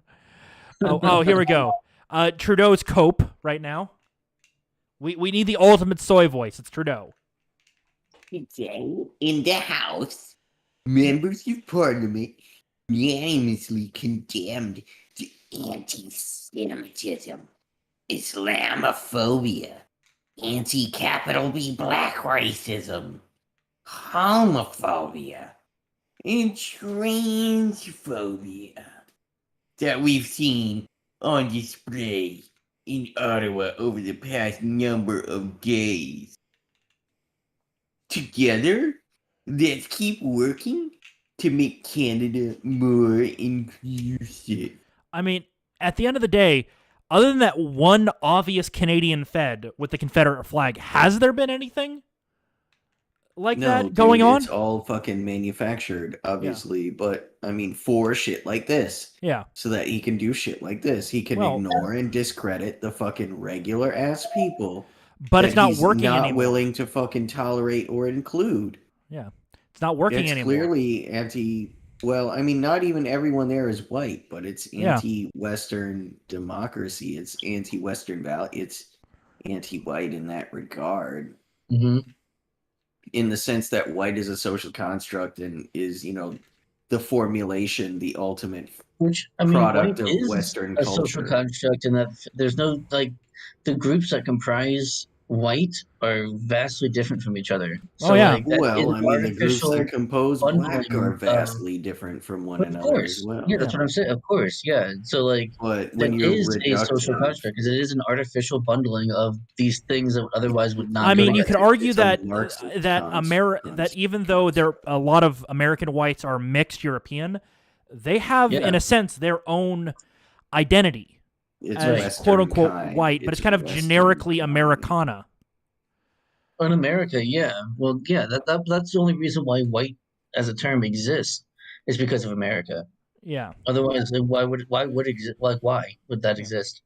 S3: Oh, here we go. Trudeau's cope right now. We need the ultimate soy voice. It's Trudeau.
S4: Today, in the House, members of Parliament unanimously condemned the anti-Semitism, Islamophobia, anti-capital B black racism, homophobia, and transphobia that we've seen on display in Ottawa over the past number of days. Together, let's keep working to make Canada more inclusive.
S3: I mean, at the end of the day, other than that one obvious Canadian Fed with the Confederate flag, has there been anything like that going on?
S2: It's all fucking manufactured, obviously, but I mean, for shit like this.
S3: Yeah.
S2: So that he can do shit like this. He can ignore and discredit the fucking regular ass people.
S3: But it's not
S2: he's
S3: working
S2: not
S3: anymore.
S2: willing to fucking tolerate or include.
S3: Yeah. It's not working
S2: It's
S3: anymore.
S2: clearly well, I mean, not even everyone there is white, but it's anti-Western democracy. It's anti-Western value. It's anti-white in that regard.
S1: Mm-hmm.
S2: In the sense that white is a social construct and is, you know, the formulation, the ultimate product of Western culture.
S1: A social construct, in that there's no, like, the groups that comprise white are vastly different from each other. So, like,
S2: well, I mean, the groups that compose black
S1: bundling
S2: are vastly different from one another as well.
S1: Yeah, that's what I'm saying. Of course, yeah. So, like,
S2: but when
S1: there
S2: you're
S1: is a social construct because it is an artificial bundling of these things that otherwise would not.
S3: I mean, you could argue
S2: it's
S3: that
S2: a
S3: that even though a lot of American whites are mixed European, they have in a sense their own identity.
S2: It's
S3: as quote unquote white, but it's kind of generically Americana.
S1: In America, yeah. Well, yeah, that's the only reason why white as a term exists is because of America.
S3: Yeah.
S1: Otherwise, why would exist? Like, why would that exist?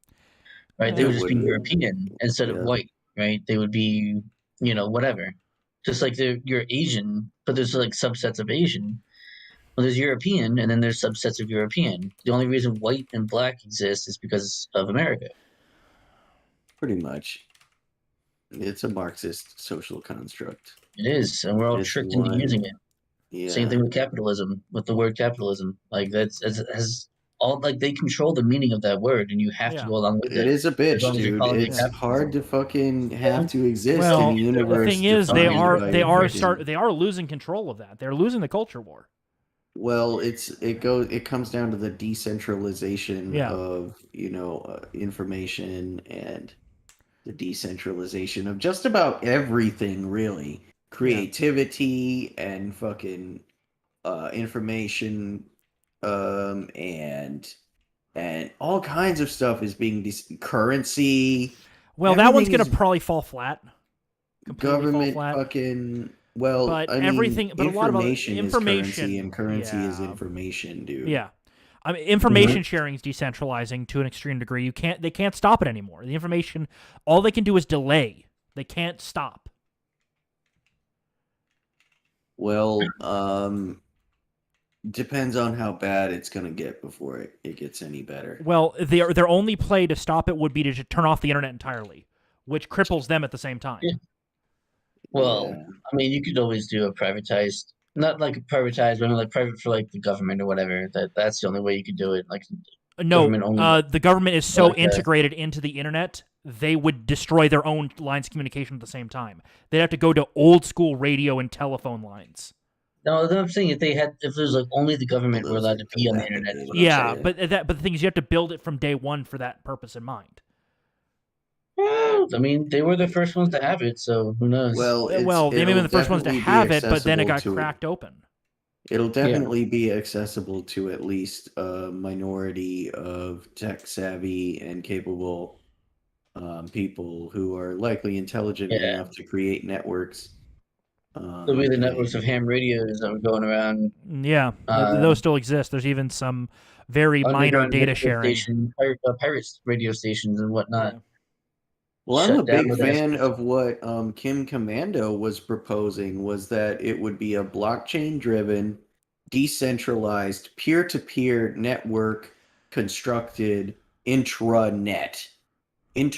S1: Right? They would just be European instead of white. Right? They would be, you know, whatever. Just like you're Asian, but there's like subsets of Asian. Well, there's European, and then there's subsets of European. The only reason white and black exist is because of America.
S2: Pretty much. It's a Marxist social construct.
S1: It is, and we're all tricked into using it.
S2: Yeah.
S1: Same thing with capitalism, with the word capitalism. Like that's has all like they control the meaning of that word, and you have to go along with it.
S2: It is a
S1: as
S2: bitch,
S1: long as you're
S2: dude.
S1: calling it
S2: It's
S1: capitalism.
S2: hard to fucking have to exist
S3: Well,
S2: in a universe.
S3: the thing is, they
S2: defined by
S3: they are losing control of that. They're losing the culture war.
S2: Well, it comes down to the decentralization of information and the decentralization of just about everything, really. Creativity and fucking information, and all kinds of stuff is being currency.
S3: Well, that one's gonna probably fall flat.
S2: Government fall flat. Fucking. Well,
S3: but
S2: I mean,
S3: everything, but a lot of
S2: information is currency, and currency is information, dude.
S3: Yeah, I mean, information sharing is decentralizing to an extreme degree. They can't stop it anymore. The information, all they can do is delay. They can't stop.
S2: Well, depends on how bad it's gonna get before it gets any better.
S3: Well, their only play to stop it would be to turn off the internet entirely, which cripples them at the same time.
S1: Yeah. Well, I mean, you could always do a privatized, not like a privatized, but like private for like the government or whatever. That's the only way you could do it. Like,
S3: no, the government is so integrated into the internet, they would destroy their own lines of communication at the same time. They'd have to go to old school radio and telephone lines.
S1: No, I'm saying if there's like only the government were allowed to be on the internet.
S3: Yeah, but the thing is, you have to build it from day one for that purpose in mind.
S1: I mean, they were the first ones to have it, so who knows?
S3: Well, they may have been the first ones to have it, but then it got cracked open.
S2: It'll definitely be accessible to at least a minority of tech-savvy and capable people who are likely intelligent enough to create networks.
S1: There'll be the networks of ham radios that were going around.
S3: Yeah, those still exist. There's even some very minor data sharing.
S1: Pirate radio stations and whatnot.
S3: Yeah.
S2: Well, I'm a big fan of what Kim Commando was proposing, was that it would be a blockchain-driven, decentralized, peer-to-peer network constructed internet, an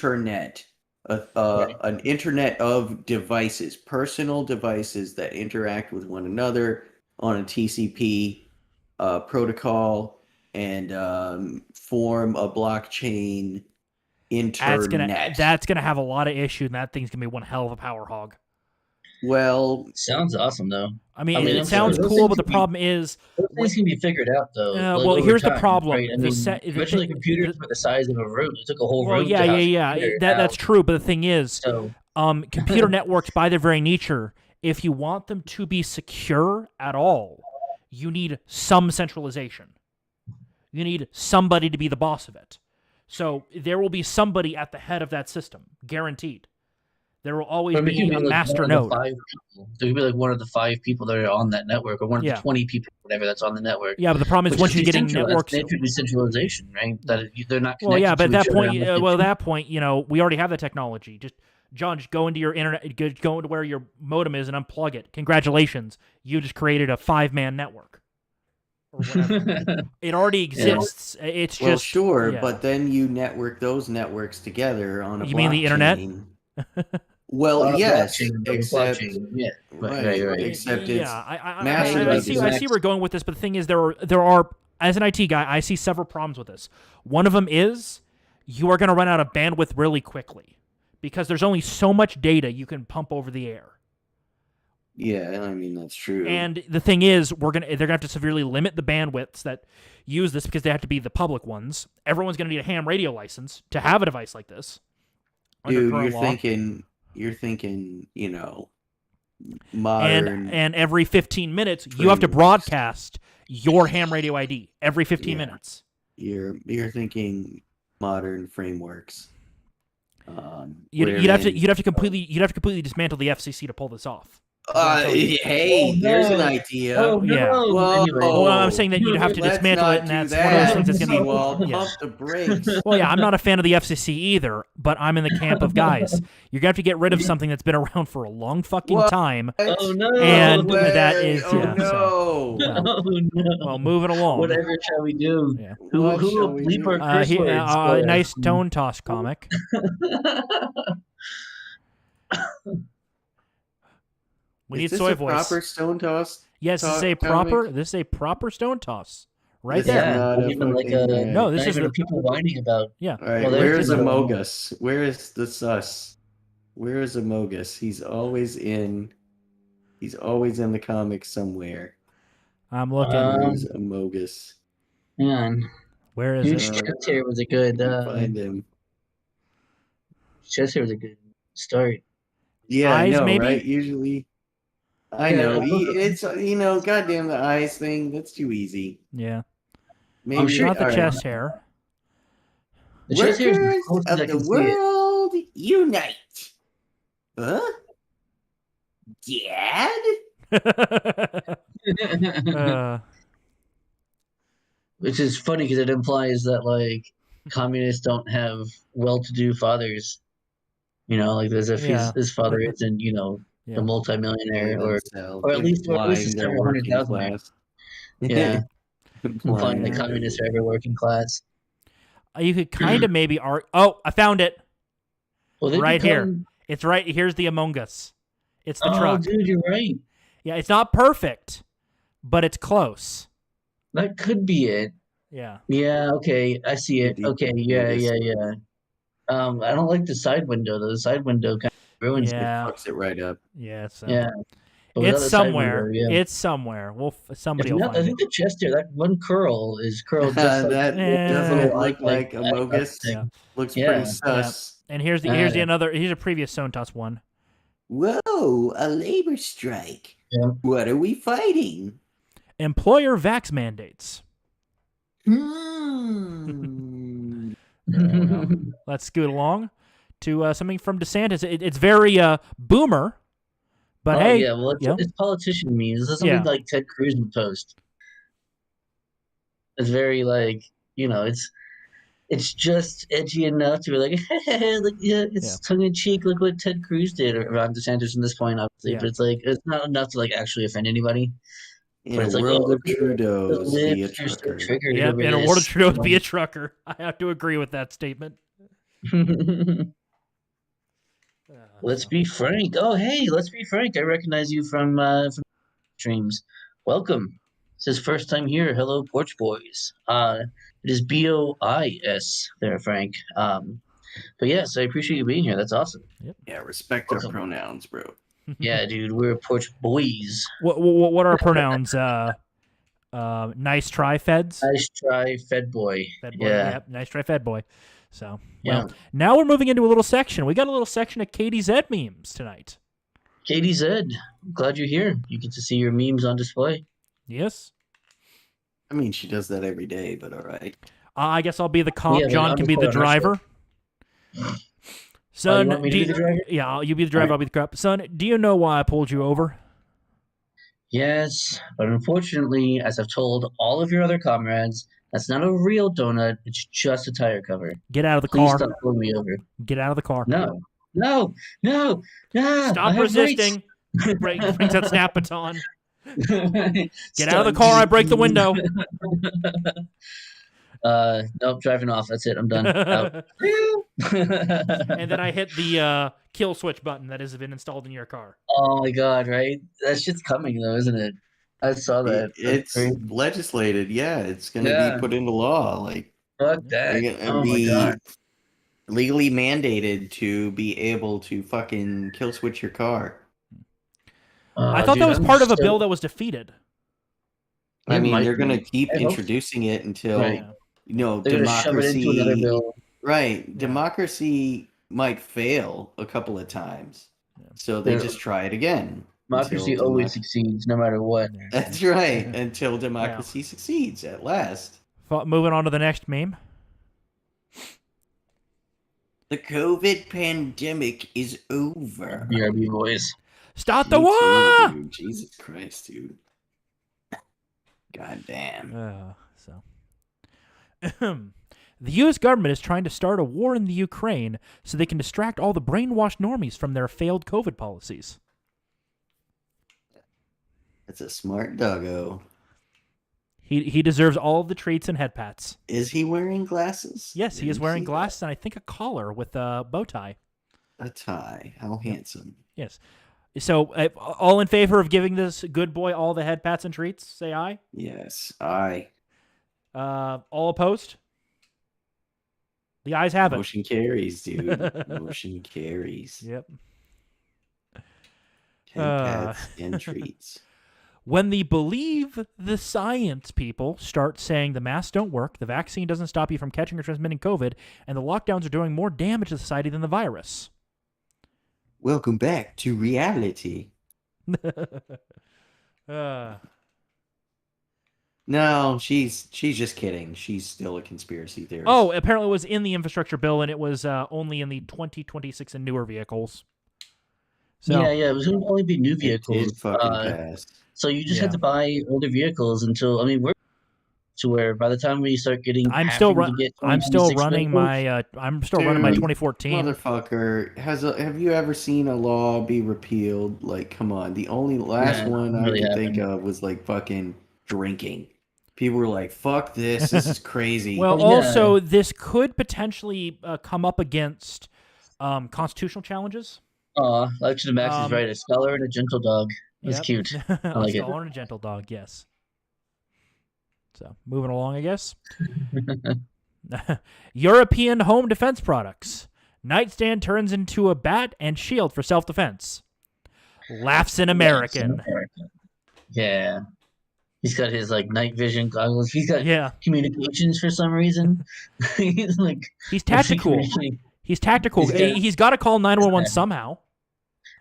S2: internet of devices, personal devices that interact with one another on a TCP protocol and form a blockchain internet.
S3: That's gonna have a lot of issues, and that thing's gonna be one hell of a power hog.
S2: Well,
S1: sounds awesome though.
S3: I mean it sounds cool, but the problem is
S1: those things can be figured out though.
S3: Well, here's the problem.
S1: Right? I mean, originally computers were the size of a room. It took a whole room.
S3: That's true. But the thing is, computer networks, by their very nature, if you want them to be secure at all, you need some centralization. You need somebody to be the boss of it. So there will be somebody at the head of that system, guaranteed. There will always be a master node.
S1: There could be like one of the 5 people that are on that network, or one of the 20 people, whatever, that's on the network.
S3: Yeah, but the problem is once you're getting networks,
S1: decentralization, right? That they're not.
S3: Well, yeah, but at that point, we already have the technology. Just go into your internet, go into where your modem is, and unplug it. Congratulations, you just created a 5-man network. Or whatever. It already exists. Yeah. It's just
S2: sure, but then you network those networks together on a blockchain.
S3: You mean the internet?
S2: Well, yes, except
S1: right.
S2: Except it's
S3: I see where we're going with this, but the thing is, there are as an IT guy, I see several problems with this. One of them is you are going to run out of bandwidth really quickly because there's only so much data you can pump over the air.
S2: Yeah, I mean that's true.
S3: And the thing is, they're gonna have to severely limit the bandwidths that use this because they have to be the public ones. Everyone's gonna need a ham radio license to have a device like this.
S2: Dude, you're thinking, modern.
S3: And every 15 minutes, you have to broadcast your ham radio ID every 15 minutes.
S2: You're thinking modern frameworks.
S3: You'd have to completely dismantle the FCC to pull this off.
S2: There's an idea.
S3: Well, I'm saying that you'd have to dismantle it, and that's one of those things that's going to be.
S2: Pump the brakes.
S3: Well, yeah, I'm not a fan of the FCC either, but I'm in the camp of guys. You're going to have to get rid of something that's been around for a long fucking time.
S1: Oh no!
S3: And that is
S2: no.
S3: Well, moving along.
S1: Whatever shall we do?
S3: Yeah.
S1: Who will bleep our curse words?
S3: Nice tone toss comic. We need soy voice.
S2: Proper stone toss.
S3: Yes, this is a proper stone toss. Right
S2: This
S3: there.
S2: is not a
S1: even like
S2: fucking
S1: a
S2: rag.
S3: No, this
S1: not
S3: is
S1: even
S3: the
S1: people whining about.
S3: yeah.
S2: All right,
S1: Well,
S2: where's
S1: there's
S2: Amogus? Where is the sus? Where is Amogus? He's always in the comics somewhere.
S3: I'm looking.
S2: Where's Amogus?
S1: Hang on.
S3: Where is
S1: Dude,
S3: it?
S1: chest hair was a good.
S2: Find him.
S1: Chest hair was a good start.
S2: Yeah,
S3: Eyes,
S2: I know,
S3: maybe?
S2: right? Usually, I
S1: Yeah,
S2: know.
S1: look-
S2: It's goddamn the eyes thing. That's too easy.
S3: Yeah.
S2: Maybe
S1: sure-
S3: Not the
S2: all right.
S3: chest hair.
S1: The chest hair is the
S4: Workers
S1: closest I
S4: of the
S1: can see it.
S4: world unite. Huh? Dad?
S1: Which is funny because it implies that like communists don't have well-to-do fathers. Like as if
S3: Yeah.
S1: his father isn't,
S3: Yeah.
S1: a multimillionaire
S2: By
S1: or
S2: themselves,
S1: at least
S2: implying
S1: a
S2: they're
S1: several hundred
S2: working
S1: thousand.
S2: class.
S1: Yeah, implying the
S3: Yeah.
S1: communists are ever working class.
S3: You could kind of maybe Oh, I found it.
S1: Well, they
S3: Right here.
S1: become-
S3: It's right here's the Among Us. It's the
S1: Oh,
S3: truck.
S1: dude, you're right.
S3: Yeah, it's not perfect, but it's close.
S1: That could be it.
S3: Yeah.
S1: Yeah. Okay, I see it.
S2: Deep
S1: Okay. Yeah.
S2: notice.
S1: Yeah. I don't like the side window though. The side window kind of ruins it.
S3: Yeah.
S2: Fucks it right up.
S3: Yeah, it's
S1: Yeah. But without
S3: it's
S1: the side
S3: somewhere.
S1: window, yeah.
S3: It's somewhere. Somebody
S1: If
S3: will
S1: not,
S3: find
S1: I think
S3: it.
S1: the chest hair, that one curl is curled just like
S2: That doesn't
S3: Yeah.
S2: it look like Amogus?
S3: Yeah.
S2: Looks
S1: Yeah.
S2: pretty sus.
S3: And here's a previous Stone Toss one.
S4: Whoa, a labor strike.
S1: Yeah.
S4: What are we fighting?
S3: Employer vax mandates.
S4: Hmm.
S3: Well, let's scoot along to something from DeSantis. It's very boomer, but
S1: Oh,
S3: hey,
S1: yeah, well, it's politician memes. This is something like Ted Cruz would post. It's very it's just edgy enough to be like, look, yeah, it's tongue in cheek. Look what Ted Cruz did, or Ron DeSantis in this point, obviously. But it's like it's not enough to like actually offend anybody.
S2: In
S1: But
S2: a
S1: it's like,
S2: world
S1: oh,
S2: of Trudeau's,
S1: the
S2: be a
S1: lips are so
S2: trucker.
S1: triggered
S3: Yep,
S1: over
S3: in a world of
S1: this.
S3: Trudeau, be a trucker. I have to agree with that statement.
S1: Let's be frank. Oh, hey, let's be frank. I recognize you from streams. Welcome. It's his first time here. Hello, Porch Boys. It is BOIS there, Frank. But yes, I appreciate you being here. That's awesome.
S2: Yeah, respect our pronouns, bro.
S1: Yeah, dude, we're Porch Boys.
S3: What are our pronouns? Nice try, Feds.
S1: Nice try, Fed Boy.
S3: Fed boy.
S1: Yeah.
S3: Yep, nice try, Fed boy. So,
S1: Yeah.
S3: now we're moving into a little section. We got a little section of Katie Z memes tonight.
S1: Katie Zed, I'm glad you're here. You get to see your memes on display.
S3: Yes.
S2: I mean, she does that every day, but all right.
S3: I guess I'll be the cop.
S1: Yeah, but
S3: John
S1: I'm
S3: can be the
S1: recording our
S3: driver. Son,
S1: you want me to be the driver?
S3: Yeah, you be the driver. I'll be the cop. Son, do you know why I pulled you over?
S1: Yes, but unfortunately, as I've told all of your other comrades, that's not a real donut. It's just a tire cover.
S3: Get out of the
S1: Please
S3: car.
S1: stop pulling me over.
S3: Get out of the car.
S1: No. I
S3: Stop
S1: have
S3: resisting. Brings that snap baton.
S1: rights.
S3: Get out of the car. I break the window.
S1: Nope, driving off. That's it. I'm done. Out.
S3: And then I hit the kill switch button that has been installed in your car.
S1: Oh my god, right? That shit's coming though, isn't it? I saw that.
S2: It's
S1: That's crazy.
S2: legislated. Yeah, it's going to
S1: Yeah.
S2: be put into law. Like,
S1: Fuck that.
S2: they're going to
S1: Oh my
S2: be
S1: god.
S2: legally mandated to be able to fucking kill switch your car.
S3: I thought
S1: Dude,
S3: that was
S1: I'm
S3: part of a
S1: so-
S3: bill that was defeated.
S2: I
S1: It
S2: mean,
S1: might
S2: they're going to
S1: be.
S2: keep
S1: I hope-
S2: introducing it until,
S1: Right. They're gonna shove it
S2: democracy.
S1: into another bill.
S2: Right. Democracy might fail a couple of times. So they
S1: Yeah.
S2: just try it again.
S1: Democracy
S2: until
S1: always succeeds, no matter what.
S2: That's right. Until democracy succeeds at last.
S3: Moving on to the next meme.
S4: The COVID pandemic is over.
S1: BRB boys.
S3: Start the
S2: Me too,
S3: war!
S2: dude. Jesus Christ, dude. God damn.
S3: The U.S. government is trying to start a war in the Ukraine so they can distract all the brainwashed normies from their failed COVID policies.
S2: That's a smart doggo.
S3: He deserves all of the treats and head pats.
S2: Is he wearing glasses?
S3: Yes, he is
S2: Didn't
S3: wearing
S2: see
S3: glasses and I think a collar with a bow tie.
S2: that. A tie. How handsome.
S3: Yes. So, all in favor of giving this good boy all the head pats and treats? Say aye.
S2: Yes, aye.
S3: All opposed? The ayes have it.
S2: Motion carries, dude. Motion carries.
S3: Yep.
S2: Head pats and treats.
S3: When the believe the science people start saying the masks don't work, the vaccine doesn't stop you from catching or transmitting COVID, and the lockdowns are doing more damage to society than the virus.
S2: Welcome back to reality. No, she's just kidding. She's still a conspiracy theorist.
S3: Oh, apparently it was in the infrastructure bill, and it was only in the 2026 and newer vehicles. So,
S1: yeah, it was going to only be new
S2: It
S1: vehicles.
S2: did fucking pass.
S1: So you just had to buy older vehicles until, I mean, we're to where by the time we start getting,
S3: I'm still running my
S1: vehicles,
S3: 2014.
S2: Motherfucker, have you ever seen a law be repealed? Like, come on. The only last one I
S1: really
S2: can think of was like fucking drinking. People were like, "Fuck this! This is crazy."
S3: Well,
S1: Yeah.
S3: also this could potentially come up against constitutional challenges.
S1: Alexa to Max is right. A scholar and a gentle dog. That's
S3: Yep.
S1: cute. I like
S3: A
S1: it.
S3: scholar and a gentle dog. Yes. So moving along, I guess. European home defense products. Nightstand turns into a bat and shield for self-defense. Laughs in American.
S1: Yeah. He's got his like night vision goggles. He's got communications for some reason. He's
S3: tactical. He's tactical. He's got to call 911 somehow.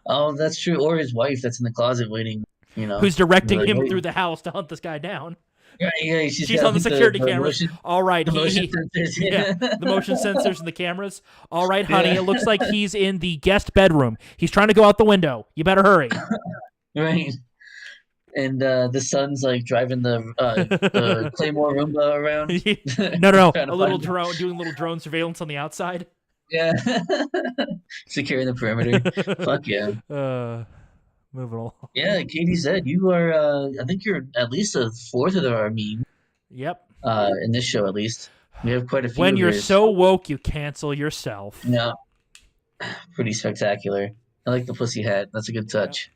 S1: Oh, that's true. Or his wife that's in the closet waiting,
S3: who's directing him through the house to hunt this guy down.
S1: Yeah,
S3: she's on the security cameras. All right,
S1: the motion sensors.
S3: The motion sensors and the cameras. All right, honey, it looks like he's in the guest bedroom. He's trying to go out the window. You better hurry.
S1: Right. And the son's like driving the Claymore Roomba around.
S3: No. A little drone, doing little drone surveillance on the outside.
S1: Yeah. Securing the perimeter. Fuck yeah.
S3: Moving along.
S1: Yeah, Katie said you are. I think you're at least a fourth of our meme.
S3: Yep.
S1: In this show, at least we have quite a few.
S3: When you're so woke, you cancel yourself.
S1: Yeah. Pretty spectacular. I like the pussy hat. That's a good touch.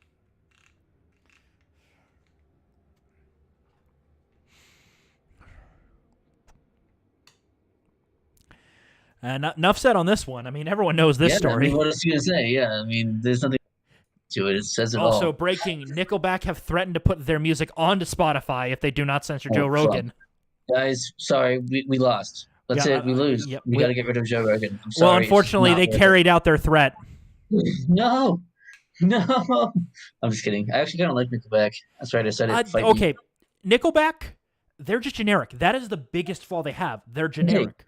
S3: Enough said on this one. I mean, everyone knows this story.
S1: I mean, what else are you gonna say? Yeah, I mean, there's nothing to it. It says it all.
S3: Also, breaking: Nickelback have threatened to put their music onto Spotify if they do not censor Joe Rogan.
S1: Guys, sorry, we lost. That's it. We lose. We got to get rid of Joe Rogan. I'm sorry.
S3: Well, unfortunately, they carried out their threat.
S1: No. I'm just kidding. I actually kind of like Nickelback. That's right. I said it.
S3: Okay, Nickelback, they're just generic. That is the biggest flaw they have. They're generic.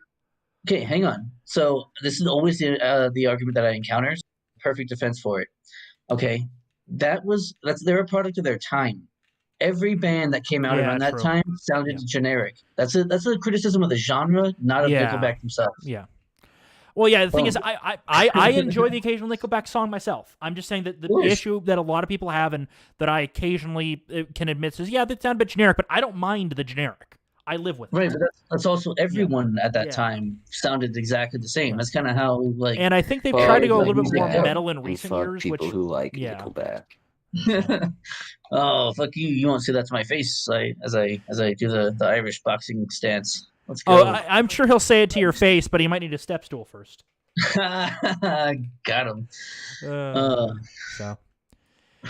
S1: Okay, hang on. So this is always the argument that I encounter. Perfect defense for it. Okay, they're a product of their time. Every band that came out around that time sounded generic. That's a criticism of the genre, not of Nickelback themselves.
S3: Yeah. Well, yeah. The thing is, I enjoy the occasional Nickelback song myself. I'm just saying that the issue that a lot of people have, and that I occasionally can admit, is that sound a bit generic, but I don't mind the generic. I live with it.
S1: Right, but that's also everyone at that time sounded exactly the same. That's kind of how
S3: And I think they've tried to go a little bit more metal in recent years.
S2: People who like Nickelback.
S1: Oh, fuck you! You won't say that to my face, as I do the Irish boxing stance. Let's go.
S3: Oh, I'm sure he'll say it to your face, but he might need a step stool first.
S1: Got him.
S3: So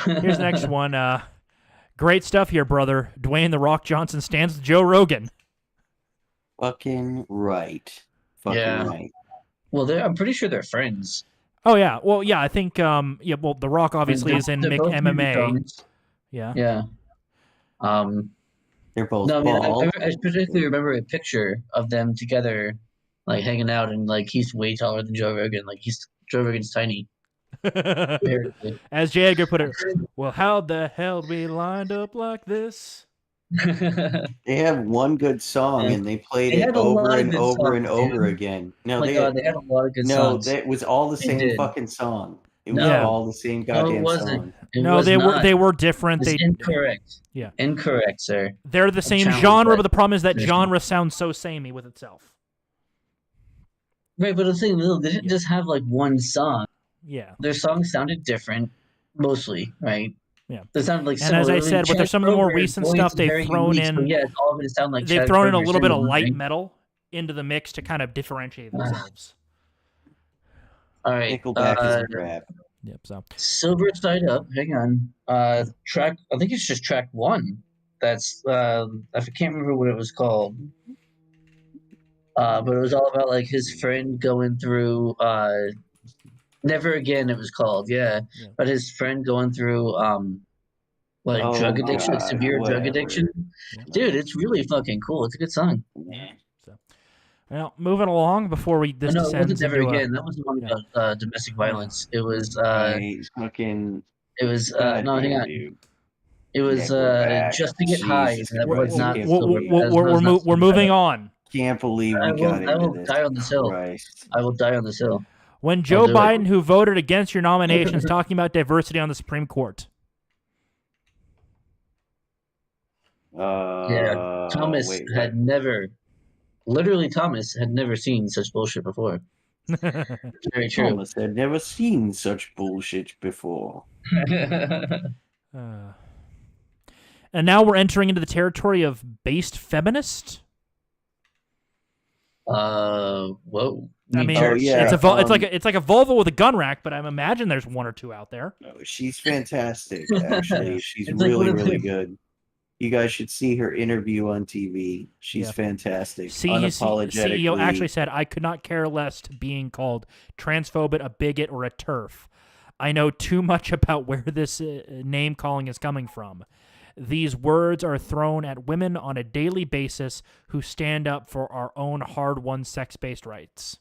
S3: here's the next one. Great stuff here, brother. Dwayne "The Rock" Johnson stands with Joe Rogan.
S2: Fucking right. Right.
S1: Well, I'm pretty sure they're friends.
S3: Oh yeah. Well, yeah. I think. Well, The Rock obviously is in MMA. Yeah.
S1: Yeah.
S2: They're both.
S1: No, I particularly remember a picture of them together, like hanging out, and like he's way taller than Joe Rogan. Like Joe Rogan's tiny.
S3: As J. Edgar put it, well, how the hell did we lined up like this?
S2: They have one good song, and they played it over and over and over again. No, they had a lot of good songs. No, it was all the same fucking song. It was all the same goddamn song.
S3: No, they were different.
S1: Incorrect.
S3: Yeah,
S1: incorrect, sir.
S3: They're the same genre, but the problem is that genre sounds so samey with itself.
S1: Right, but the thing, they didn't just have like one song.
S3: Yeah,
S1: their songs sounded different. mostly, right?
S3: Yeah.
S1: They sound like
S3: And as I said, with some of the more
S1: Chad
S3: recent
S1: Kroeger
S3: stuff,
S1: is
S3: they've
S1: very
S3: thrown
S1: unique, so
S3: in.
S1: yeah, it's all going to sound like
S3: They've
S1: Chad
S3: thrown in a
S1: Kroeger
S3: little bit of
S1: syndrome,
S3: light
S1: right?
S3: metal into the mix to kind of differentiate themselves.
S1: All right.
S2: Nickelback is crap.
S3: Yep. So
S1: Silver Side Up. Hang on. Track. I think it's just track 1. That's. I can't remember what it was called. But it was all about like his friend going through. Never Again. It was called. Yeah. But his friend going through. Like drug addiction, like severe drug addiction.
S3: Yeah.
S1: Dude, it's really fucking cool. It's a good song.
S3: Yeah. So, well, moving along before this
S1: No, it
S3: descends
S1: wasn't Never
S3: into
S1: Again. That was the one about domestic violence. It was.
S2: Fucking.
S1: It was.
S2: God
S1: No, hang
S2: damn,
S1: on.
S2: dude.
S1: It was Just to Get High.
S2: Jesus
S1: That
S2: Christ,
S1: was not.
S3: We're moving on.
S2: Can't believe
S1: I
S2: we got into
S1: will
S2: this.
S1: die on this hill.
S2: Christ.
S1: I will die on this hill.
S3: When Joe Biden, who voted against your nominations, talking about diversity on the Supreme Court.
S1: Yeah, Thomas had never seen such bullshit before. Very true.
S2: Thomas had never seen such bullshit before.
S3: And now we're entering into the territory of based feminist.
S1: Whoa.
S3: I mean,
S2: yeah,
S3: it's like a Volvo with a gun rack, but I imagine there's 1 or 2 out there.
S2: No, she's fantastic. Actually, she's
S1: It's
S2: really,
S1: like
S2: really good. You guys should see her interview on TV. She's fantastic. Unapologetically.
S3: CEO actually said, "I could not care less to being called transphobic, a bigot, or a TERF. I know too much about where this name calling is coming from. These words are thrown at women on a daily basis who stand up for our own hard-won sex-based rights."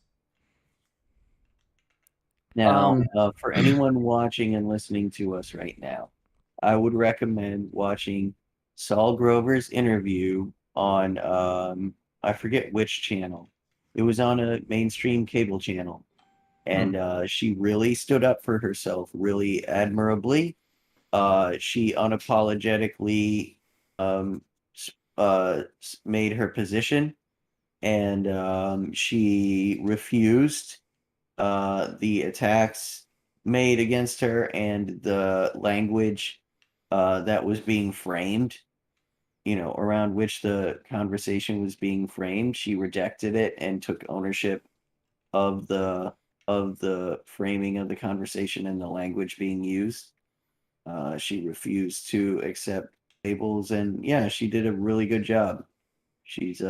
S2: Now, for anyone watching and listening to us right now, I would recommend watching Saul Grover's interview on, I forget which channel. It was on a mainstream cable channel. And she really stood up for herself really admirably. She unapologetically made her position, and she refused the attacks made against her and the language that was being framed, around which the conversation was being framed. She rejected it and took ownership of the framing of the conversation and the language being used. She refused to accept labels, and she did a really good job. She's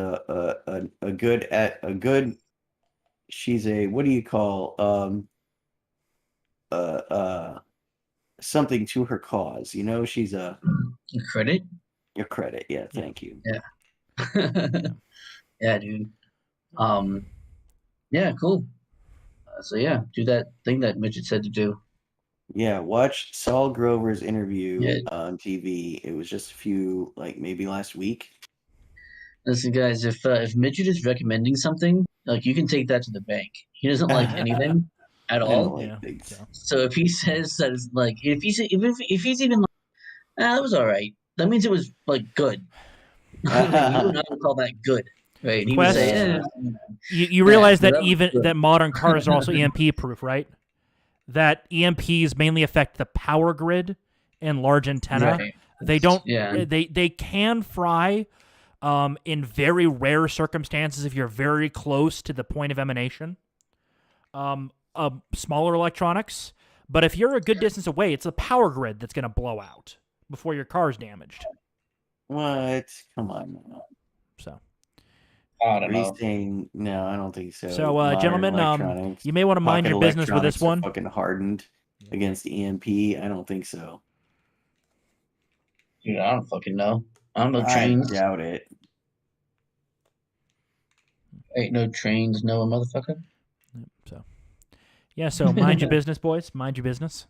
S2: she's a, what do you call, something to her cause, she's a
S1: credit.
S2: Your credit, yeah. Thank you.
S1: Yeah. Yeah, dude. Yeah, cool. So do that thing that Mijjt said to do.
S2: Yeah, watch Saul Grover's interview on TV. It was just a few, maybe last week.
S1: Listen, guys, if Mijjt is recommending something, you can take that to the bank. He doesn't like anything at all. So if he says that it's if he's even like, that was all right, that means it was good. You and I would call that good, right? And he would say,
S3: you realize that that modern cars are also EMP proof, right? That EMPs mainly affect the power grid and large antenna. Right. They don't. Yeah. They can fry in very rare circumstances if you're very close to the point of emanation. Smaller electronics, but if you're a good distance away, it's the power grid that's going to blow out before your car's damaged.
S2: What? Come on now.
S3: So.
S2: I don't know. No, I don't think so.
S3: So, gentlemen, you may want to mind your business with this one.
S2: Fucking hardened against EMP. I don't think so.
S1: Dude, I don't fucking know. I don't know trains.
S2: I doubt it.
S1: Ain't no trains, no motherfucker.
S3: So mind your business, boys. Mind your business.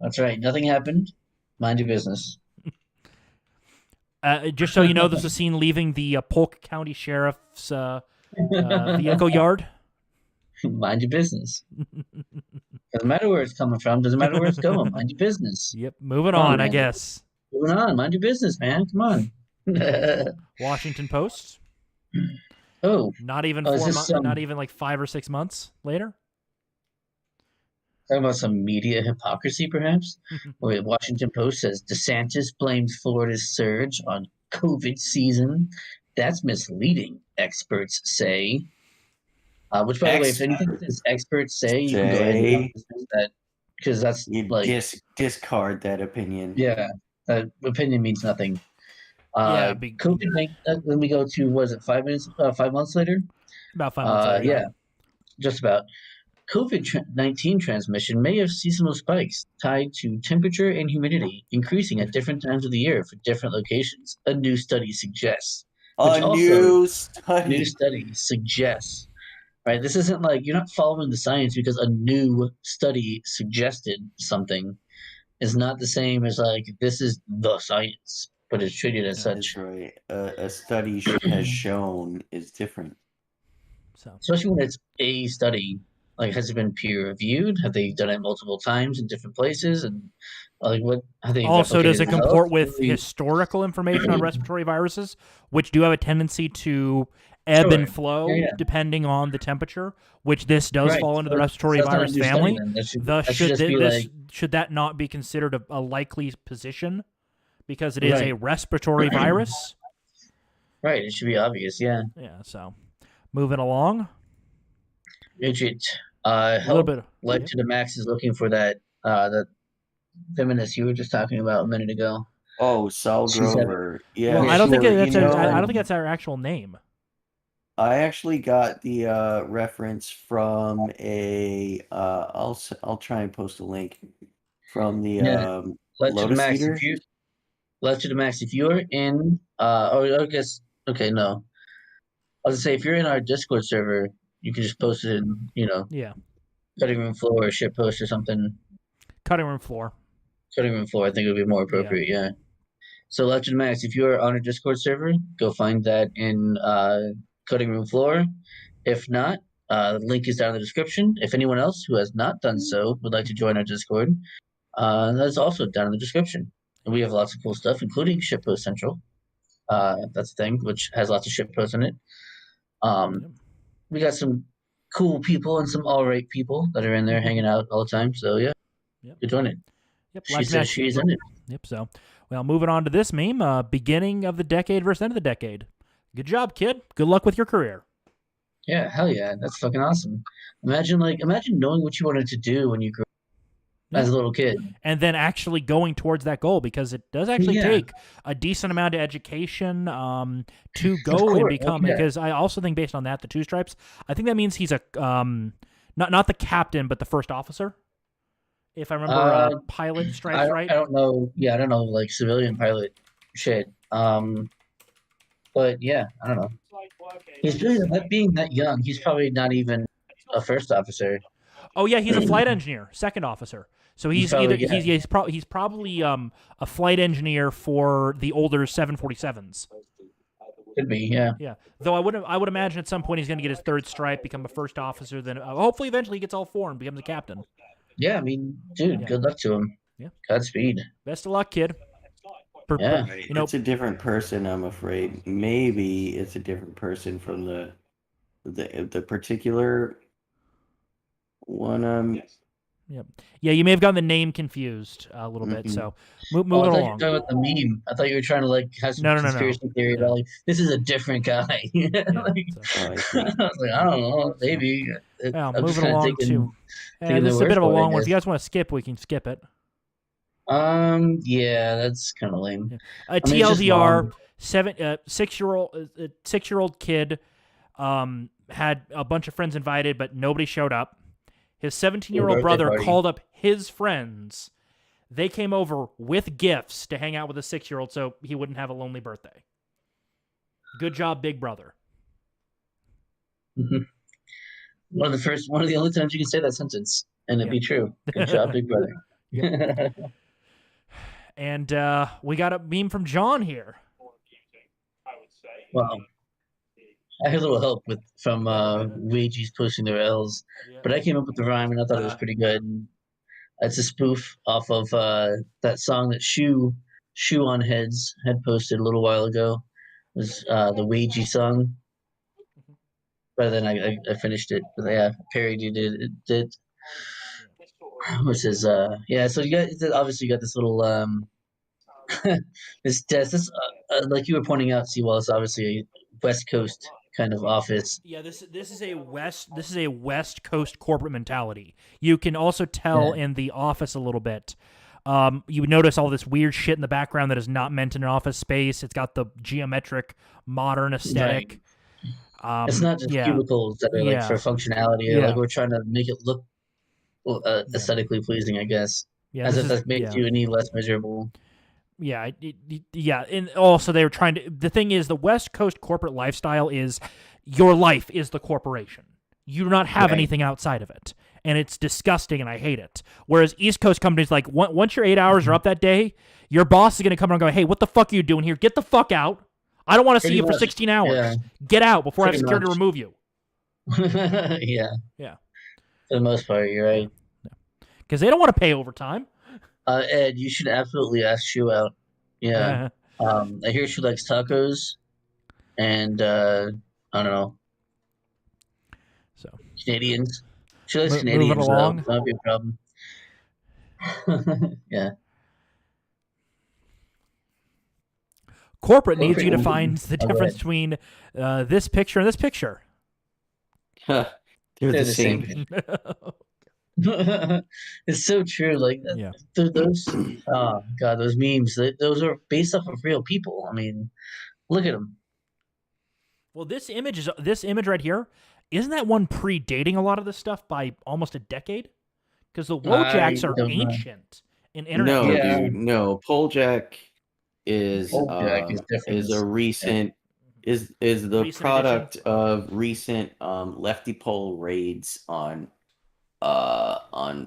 S1: That's right. Nothing happened. Mind your business.
S3: Just so you know, there's a scene leaving the Polk County Sheriff's vehicle yard.
S1: Mind your business. Doesn't matter where it's coming from. Doesn't matter where it's going. Mind your business.
S3: Yep. Moving on, I guess.
S1: Moving on. Mind your business, man. Come on.
S3: Washington Post.
S1: Oh.
S3: Not even 4 months. Not even 5 or 6 months later.
S1: Talking about some media hypocrisy, perhaps. Where Washington Post says DeSantis blames Florida's surge on COVID season. That's misleading, experts say. Which, by the way, if anything says experts say, you can go ahead and dismiss that, because that's
S2: you
S1: like
S2: discard that opinion.
S1: Yeah, opinion means nothing.
S3: COVID.
S1: Then we go to, was it 5 months later?
S3: About 5 months later.
S1: Yeah, just about. COVID-19 transmission may have seasonal spikes tied to temperature and humidity increasing at different times of the year for different locations. A new study suggests.
S2: New study
S1: Suggests. Right, this isn't like you're not following the science because a new study suggested something. Is not the same as like this is the science, but it's treated as such.
S2: That's right. A study has shown is different.
S3: So,
S1: especially when it's a study, like has it been peer reviewed? Have they done it multiple times in different places? And like what? Have they
S3: also, does it comport with
S1: really?
S3: Historical information on respiratory viruses, which do have a tendency to ebb and flow depending on the temperature, which this does fall into the respiratory virus family. Thus, should that not be considered a likely position because it is a respiratory virus?
S1: Right, it should be obvious, yeah.
S3: Yeah, so moving along.
S1: Mijjt, Life to the Max is looking for that feminist you were just talking about a minute ago.
S2: Oh, Saul Grover. Yeah,
S3: well, I don't think I don't think that's our actual name.
S2: I actually got the reference from a. I'll try and post a link from the Lotus Eater.
S1: Life to the Max. If you're in, I guess okay, no. I was gonna say if you're in our Discord server, you can just post it in, cutting room floor or shit post or something.
S3: Cutting room floor.
S1: Cutting room floor. I think it would be more appropriate. Yeah. So Life to the Max. If you're on our Discord server, go find that in cutting room floor. If not, the link is down in the description. If anyone else who has not done so would like to join our Discord, that's also down in the description. And we have lots of cool stuff, including Shitpost Central. That's the thing, which has lots of shitposts in it. We got some cool people and some all right people that are in there hanging out all the time. So yeah, you join it.
S3: Yep,
S1: she says she's in it.
S3: Yep. So, well, moving on to this meme. Beginning of the decade versus end of the decade. Good job, kid. Good luck with your career.
S1: Yeah, hell yeah, that's fucking awesome. Imagine knowing what you wanted to do when you grew up as a little kid,
S3: and then actually going towards that goal, because it does actually take a decent amount of education to go and become. Because I also think, based on that, the two stripes, I think that means he's a not the captain, but the first officer. If I remember, pilot stripes, right?
S1: I don't know. Yeah, I don't know, like civilian pilot shit. But yeah, I don't know. He's really being that young. He's probably not even a first officer.
S3: Oh yeah, he's a flight engineer, second officer. So he's probably a flight engineer for the older 747s.
S1: Could be, yeah.
S3: Yeah. Though I would imagine at some point he's going to get his third stripe, become a first officer, then hopefully eventually he gets all four and becomes a captain.
S1: Yeah, I mean, dude, good luck to him.
S3: Yeah.
S1: Godspeed.
S3: Best of luck, kid.
S2: It's a different person, I'm afraid. Maybe it's a different person from the particular one.
S3: Yep. Yeah, you may have gotten the name confused a little bit. So moving along.
S1: I thought you were talking about the meme. I thought you were trying to have some conspiracy theory about this is a different guy. I was like, I don't know, maybe.
S3: Moving along to this is a bit of a long one. If you guys want to skip, we can skip it.
S1: Yeah, that's kind of lame.
S3: A TLDR, 6-year-old kid had a bunch of friends invited, but nobody showed up. His 17-year-old brother called up his friends. They came over with gifts to hang out with a 6-year-old so he wouldn't have a lonely birthday. Good job, big brother.
S1: Mm-hmm. One of the only times you can say that sentence and it'd be true. Good job, big brother.
S3: And we got a meme from John here.
S1: Wow. I had a little help from Ouija's posting their L's, but I came up with the rhyme and I thought it was pretty good. It's a spoof off of that song that Shoe on Heads had posted a little while ago. It was the Ouija song. But then I finished it. But yeah, parodied it. It did. which is yeah. So you got obviously you got this little this desk. This like you were pointing out, Seawall, is obviously a West Coast kind of office.
S3: Yeah, this is a West Coast corporate mentality. You can also tell in the office a little bit. You would notice all this weird shit in the background that is not meant in an office space. It's got the geometric, modern aesthetic. Right.
S1: It's not just cubicles that are like for functionality. Like we're trying to make it look aesthetically pleasing, I guess. Yeah, as if that makes you any less miserable.
S3: Yeah, and also they were trying to. The thing is, the West Coast corporate lifestyle is your life is the corporation. You do not have anything outside of it, and it's disgusting, and I hate it. Whereas East Coast companies, like once your 8 hours are up that day, your boss is going to come around and go, "Hey, what the fuck are you doing here? Get the fuck out! I don't want to see you for 16 hours. Yeah. Get out before I have security remove you."
S1: Yeah. For the most part, you're right.
S3: Because they don't want to pay overtime.
S1: Ed, you should absolutely ask Shu out. Yeah. I hear she likes tacos, and I don't know.
S3: So
S1: Canadians. She likes Canadians. That would be a problem. Yeah.
S3: Corporate needs you to find the difference between this picture and this picture.
S2: They're the same.
S1: It's so true. Like those, oh god, those memes. Those are based off of real people. I mean, look at them.
S3: Well, this image right here, isn't that one predating a lot of this stuff by almost a decade? Because the Wojaks are ancient in internet.
S2: No, dude, no. Polejack is a recent is the recent product edition of recent lefty pole raids on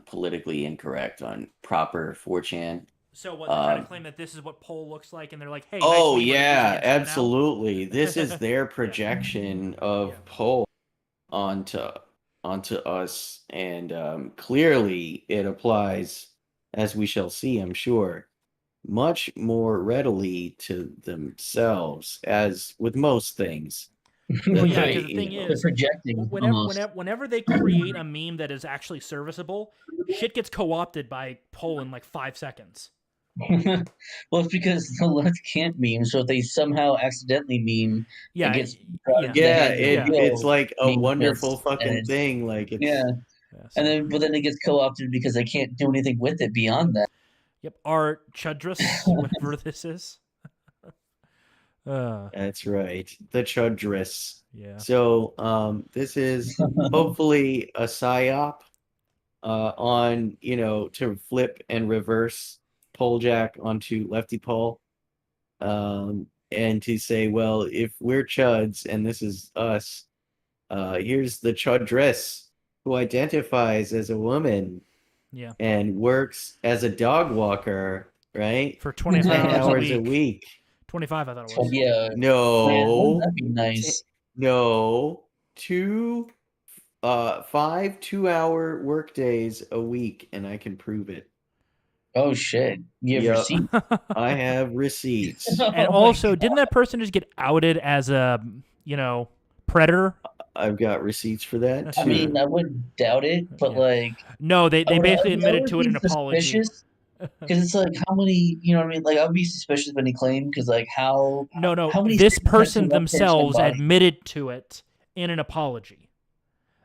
S2: politically incorrect, on proper 4chan.
S3: So what, they're trying to claim that this is what pole looks like, and they're like, hey,
S2: oh nice yeah, absolutely. This is their projection of pole onto us, and clearly it applies, as we shall see, I'm sure, much more readily to themselves, as with most things.
S3: Well, yeah, because the thing is,
S1: projecting
S3: whenever they create a meme that is actually serviceable, shit gets co-opted by pole in like 5 seconds.
S1: Well, it's because the left can't meme, so if they somehow accidentally meme,
S2: it's like a wonderful fucking thing. Like it's,
S1: and then but then it gets co-opted because they can't do anything with it beyond that.
S3: Yep, our Chudrus, whatever this is.
S2: That's right, the Chudrus.
S3: Yeah.
S2: So this is hopefully a psyop on, to flip and reverse Polejack onto lefty pole, and to say, well, if we're chuds and this is us, here's the Chudress who identifies as a woman, and works as a dog walker, right,
S3: for 25
S2: hours a week.
S3: 25, I thought it was.
S1: Yeah.
S2: No.
S1: Man, that'd be nice.
S2: No. 5 2-hour work days a week, and I can prove it.
S1: Oh shit! You have receipts?
S2: I have receipts.
S3: And also, didn't that person just get outed as a, predator?
S2: I've got receipts for that too.
S1: I mean, I wouldn't doubt it, but
S3: no, they basically admitted to it in an apology.
S1: Because it's like, how many, you know what I mean? Like, I would be suspicious of any claim, because like, how many
S3: this person themselves admitted to it in an apology.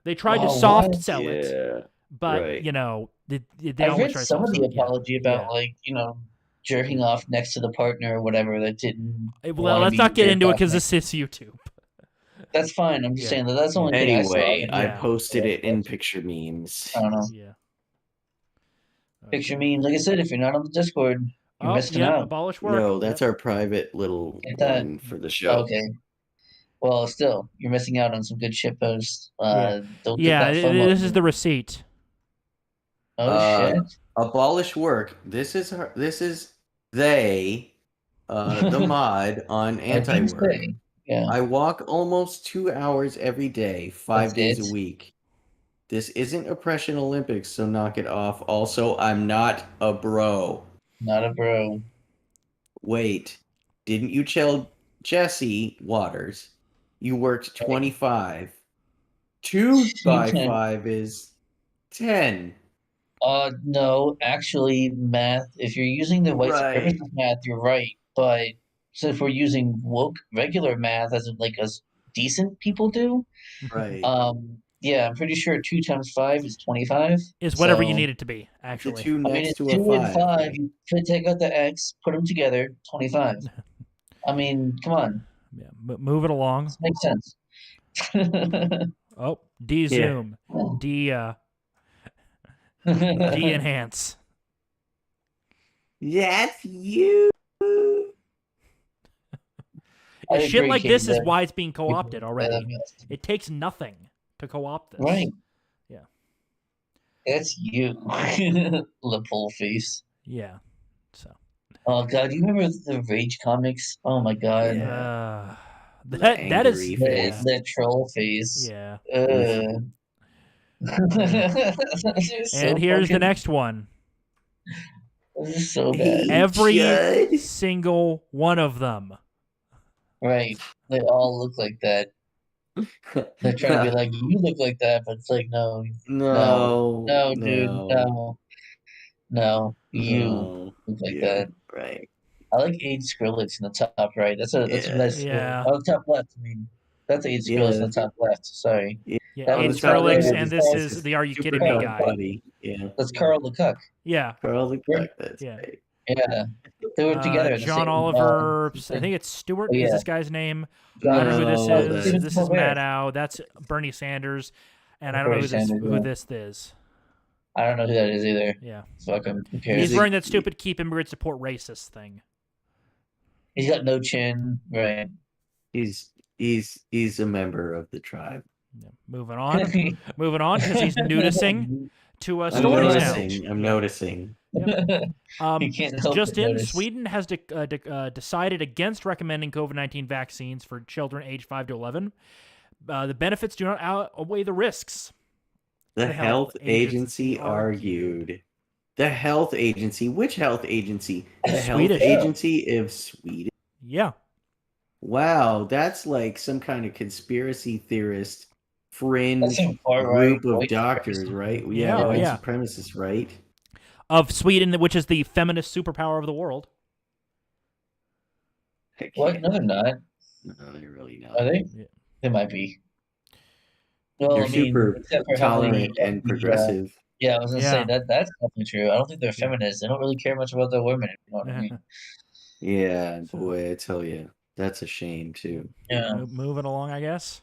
S3: They tried to soft sell it, but they
S1: I read some of the apology about jerking off next to the partner or whatever that didn't.
S3: Well, let's not get into it because this is YouTube.
S1: That's fine. I'm just saying that's the only
S2: thing I saw. I posted it in picture memes.
S1: I don't know.
S3: Yeah.
S1: Picture memes. Like I said, if you're not on the Discord, you're missing out.
S3: Abolish work.
S2: No, that's our private little one for the show.
S1: Okay. Well, still, you're missing out on some good shit posts.
S3: This is the receipt.
S1: Oh shit!
S2: Abolish work. This is they, the mod on anti-work.
S1: Yeah.
S2: I walk almost 2 hours every day, 5 days a week. This isn't Oppression Olympics, so knock it off. Also, I'm not a bro.
S1: Not a bro.
S2: Wait, didn't you tell Jesse Waters you worked 25? 2 by 5 is 10.
S1: No, actually, math. If you're using the white
S2: Right.
S1: supremacist math, you're right. But so if we're using woke regular math, as in like as decent people do,
S2: Right.
S1: yeah, I'm pretty sure 2 times 5 is 25.
S3: Is whatever you
S1: So,
S3: need it to be,
S2: The
S3: actually.
S2: two
S1: I mean,
S2: next
S1: it's
S2: to a
S1: 2 and
S2: 5.
S1: 5.
S2: Right?
S1: You could take out the x, put them together, 25. I mean, come on,
S3: Yeah, move it along.
S1: this makes sense.
S3: Oh, de-zoom. De-enhance.
S2: That's you.
S3: Shit
S1: agree,
S3: like this is
S1: Kingdom.
S3: why it's being co-opted already. It takes nothing to co-opt this.
S1: Right.
S3: Yeah.
S1: That's you, lip hole face.
S3: Yeah. So.
S1: Oh god, do you remember the Rage comics? Oh my god.
S2: Yeah.
S3: That is
S2: angry face.
S1: That troll face.
S3: yeah.
S1: So
S3: And here's the
S1: fucking-
S3: next one.
S1: This is so bad.
S2: Hey,
S3: Every
S2: Judd.
S3: single one of them.
S1: Right. They all look like that. They're trying to be like, you look like that, but it's like, no,
S2: No,
S1: dude, no, you
S2: no.
S1: look like
S2: You.
S1: that.
S2: Right.
S1: I like Aid Skrillex in the top right. That's a nice.
S3: Yeah.
S1: Oh, top left. I mean, that's Aid Skrillex in the top left. Sorry.
S3: Yeah,
S1: That
S3: Aiden
S1: was
S3: Skrillex,
S1: probably-
S3: and this is the Are You
S2: Super
S3: Kidding Me
S2: Cup
S3: guy.
S2: buddy. Yeah.
S1: That's Carl the Cuck.
S3: Yeah.
S2: Carl the Cuck. That's
S3: Yeah.
S2: right.
S1: Yeah, they were together. in the
S3: John
S1: same,
S3: Oliver. I think it's Stewart.
S1: Oh, yeah.
S3: Is this guy's name?
S1: John-
S3: I don't know who this
S2: No,
S3: is.
S2: that's-
S3: This is Maddow. That's Bernie Sanders, and I don't know
S1: Bernie Sanders,
S3: who
S1: yeah.
S3: this is.
S1: I don't know who that is either.
S3: Yeah.
S1: Fuck him. Who cares?
S3: He's wearing that stupid "Keep Immigrants Support Racist" thing.
S1: He's got no chin. Right.
S2: He's a member of the tribe.
S3: Yeah. Moving on, because he's nudicing to stories now.
S2: I'm noticing.
S1: He can't help
S3: Just
S1: but
S3: in,
S1: notice.
S3: Sweden has decided against recommending COVID-19 vaccines for children aged 5 to 11. The benefits do not outweigh the risks.
S2: The
S3: The
S2: health
S3: health agency
S2: agency argued. The health agency? Which health agency? The health
S3: Swedish.
S2: agency of Sweden?
S3: Yeah.
S2: Wow, that's like some kind of conspiracy theorist fringe
S1: That's some far-right
S2: group of
S1: white
S2: doctors,
S1: supremacists.
S2: right?
S3: Yeah,
S2: white
S3: yeah.
S2: supremacists, right?
S3: Of Sweden, which is the feminist superpower of the world.
S2: Heck
S1: What?
S2: yeah.
S1: No, they're not.
S2: No, they're really not.
S1: Are they?
S3: Yeah.
S1: They might be. Well,
S2: They're
S1: I mean,
S2: super
S1: except for how many-
S2: tolerant and progressive.
S1: Yeah, I was gonna
S3: Yeah.
S1: say that's definitely true. I don't think they're feminists. They don't really care much about their women. You know what I mean?
S2: Yeah, boy, I tell you, that's a shame too.
S1: Yeah.
S3: Moving along, I guess.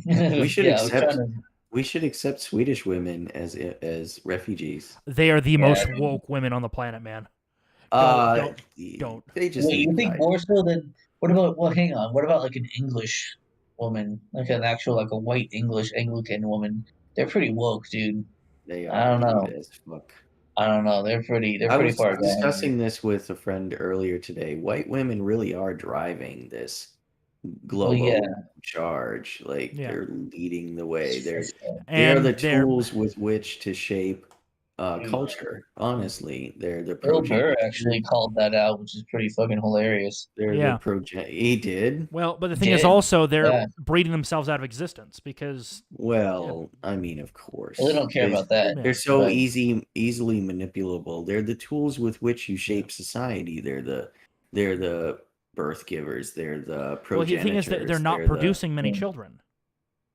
S2: We should
S1: Yeah, I was
S2: accept.
S1: trying to-
S2: We should accept Swedish women as refugees.
S3: They are the most
S1: I mean-
S3: woke women on the planet, man.
S2: Don't.
S3: don't.
S2: They just.
S1: Wait, you
S2: need
S1: think
S2: time.
S1: more so than what about? Well, hang on. What about like an English woman, like an actual like a white English Anglican woman? They're pretty woke, dude.
S2: They are
S1: I don't know.
S2: dude as fuck.
S1: I don't know. They're pretty. They're
S2: I
S1: pretty
S2: was
S1: far gone.
S2: discussing this with a friend earlier today. White women really are driving this global
S1: yeah.
S2: charge. Like
S3: Yeah.
S2: they're leading the way. They're
S3: And
S2: the tools with which to shape culture. Honestly, they're the
S1: Bill Burr actually called that out, which is pretty fucking hilarious.
S2: They're
S3: Yeah.
S2: the project. He did.
S3: Well, but the thing is
S1: Did?
S3: also they're
S1: Yeah.
S3: breeding themselves out of existence because
S2: Well, I mean, of course.
S1: Well, they don't care about that.
S2: They're so
S1: but-
S2: easily manipulable. They're the tools with which you shape society. They're the birth givers. They're the progenitors.
S3: well, the thing is that they're not
S2: the-
S3: producing many
S1: Yeah.
S3: children.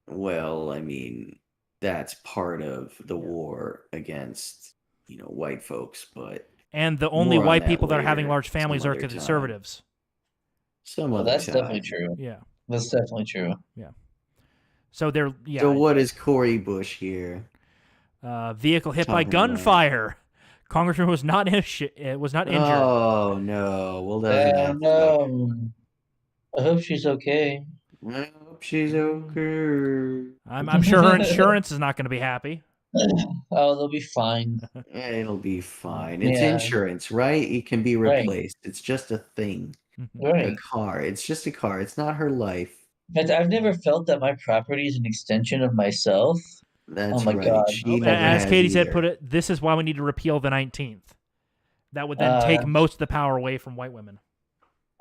S2: Well, I mean, that's part of the war against white folks, but
S3: And the only
S2: More on
S3: white
S2: that
S3: people that are having
S2: later,
S3: large families
S2: some
S3: are
S2: other time.
S3: conservatives.
S2: some
S1: Well,
S2: other
S1: that's
S2: time.
S1: definitely true.
S3: Yeah.
S1: That's definitely true.
S3: So they're
S2: So what is Cory Bush here?
S3: vehicle hit by
S2: Talking about-
S3: gunfire. Congressman was not injured.
S2: Oh no! Well, doesn't that
S1: no. I hope she's okay.
S2: suck? I hope she's okay.
S3: I'm sure her insurance is not going to be happy.
S1: Oh, they'll be fine.
S2: It'll be fine. It's
S1: Yeah.
S2: insurance, right? It can be
S1: Right.
S2: replaced. It's just a thing. A
S1: Right.
S2: car. It's just a car. It's not her life.
S1: But I've never felt that my property is an extension of myself.
S2: That's
S1: my
S2: right.
S1: God.
S2: She never
S3: As
S2: has
S3: Katie said,
S2: either.
S3: put it. This is why we need to repeal the 19th. That would then take most of the power away from white women.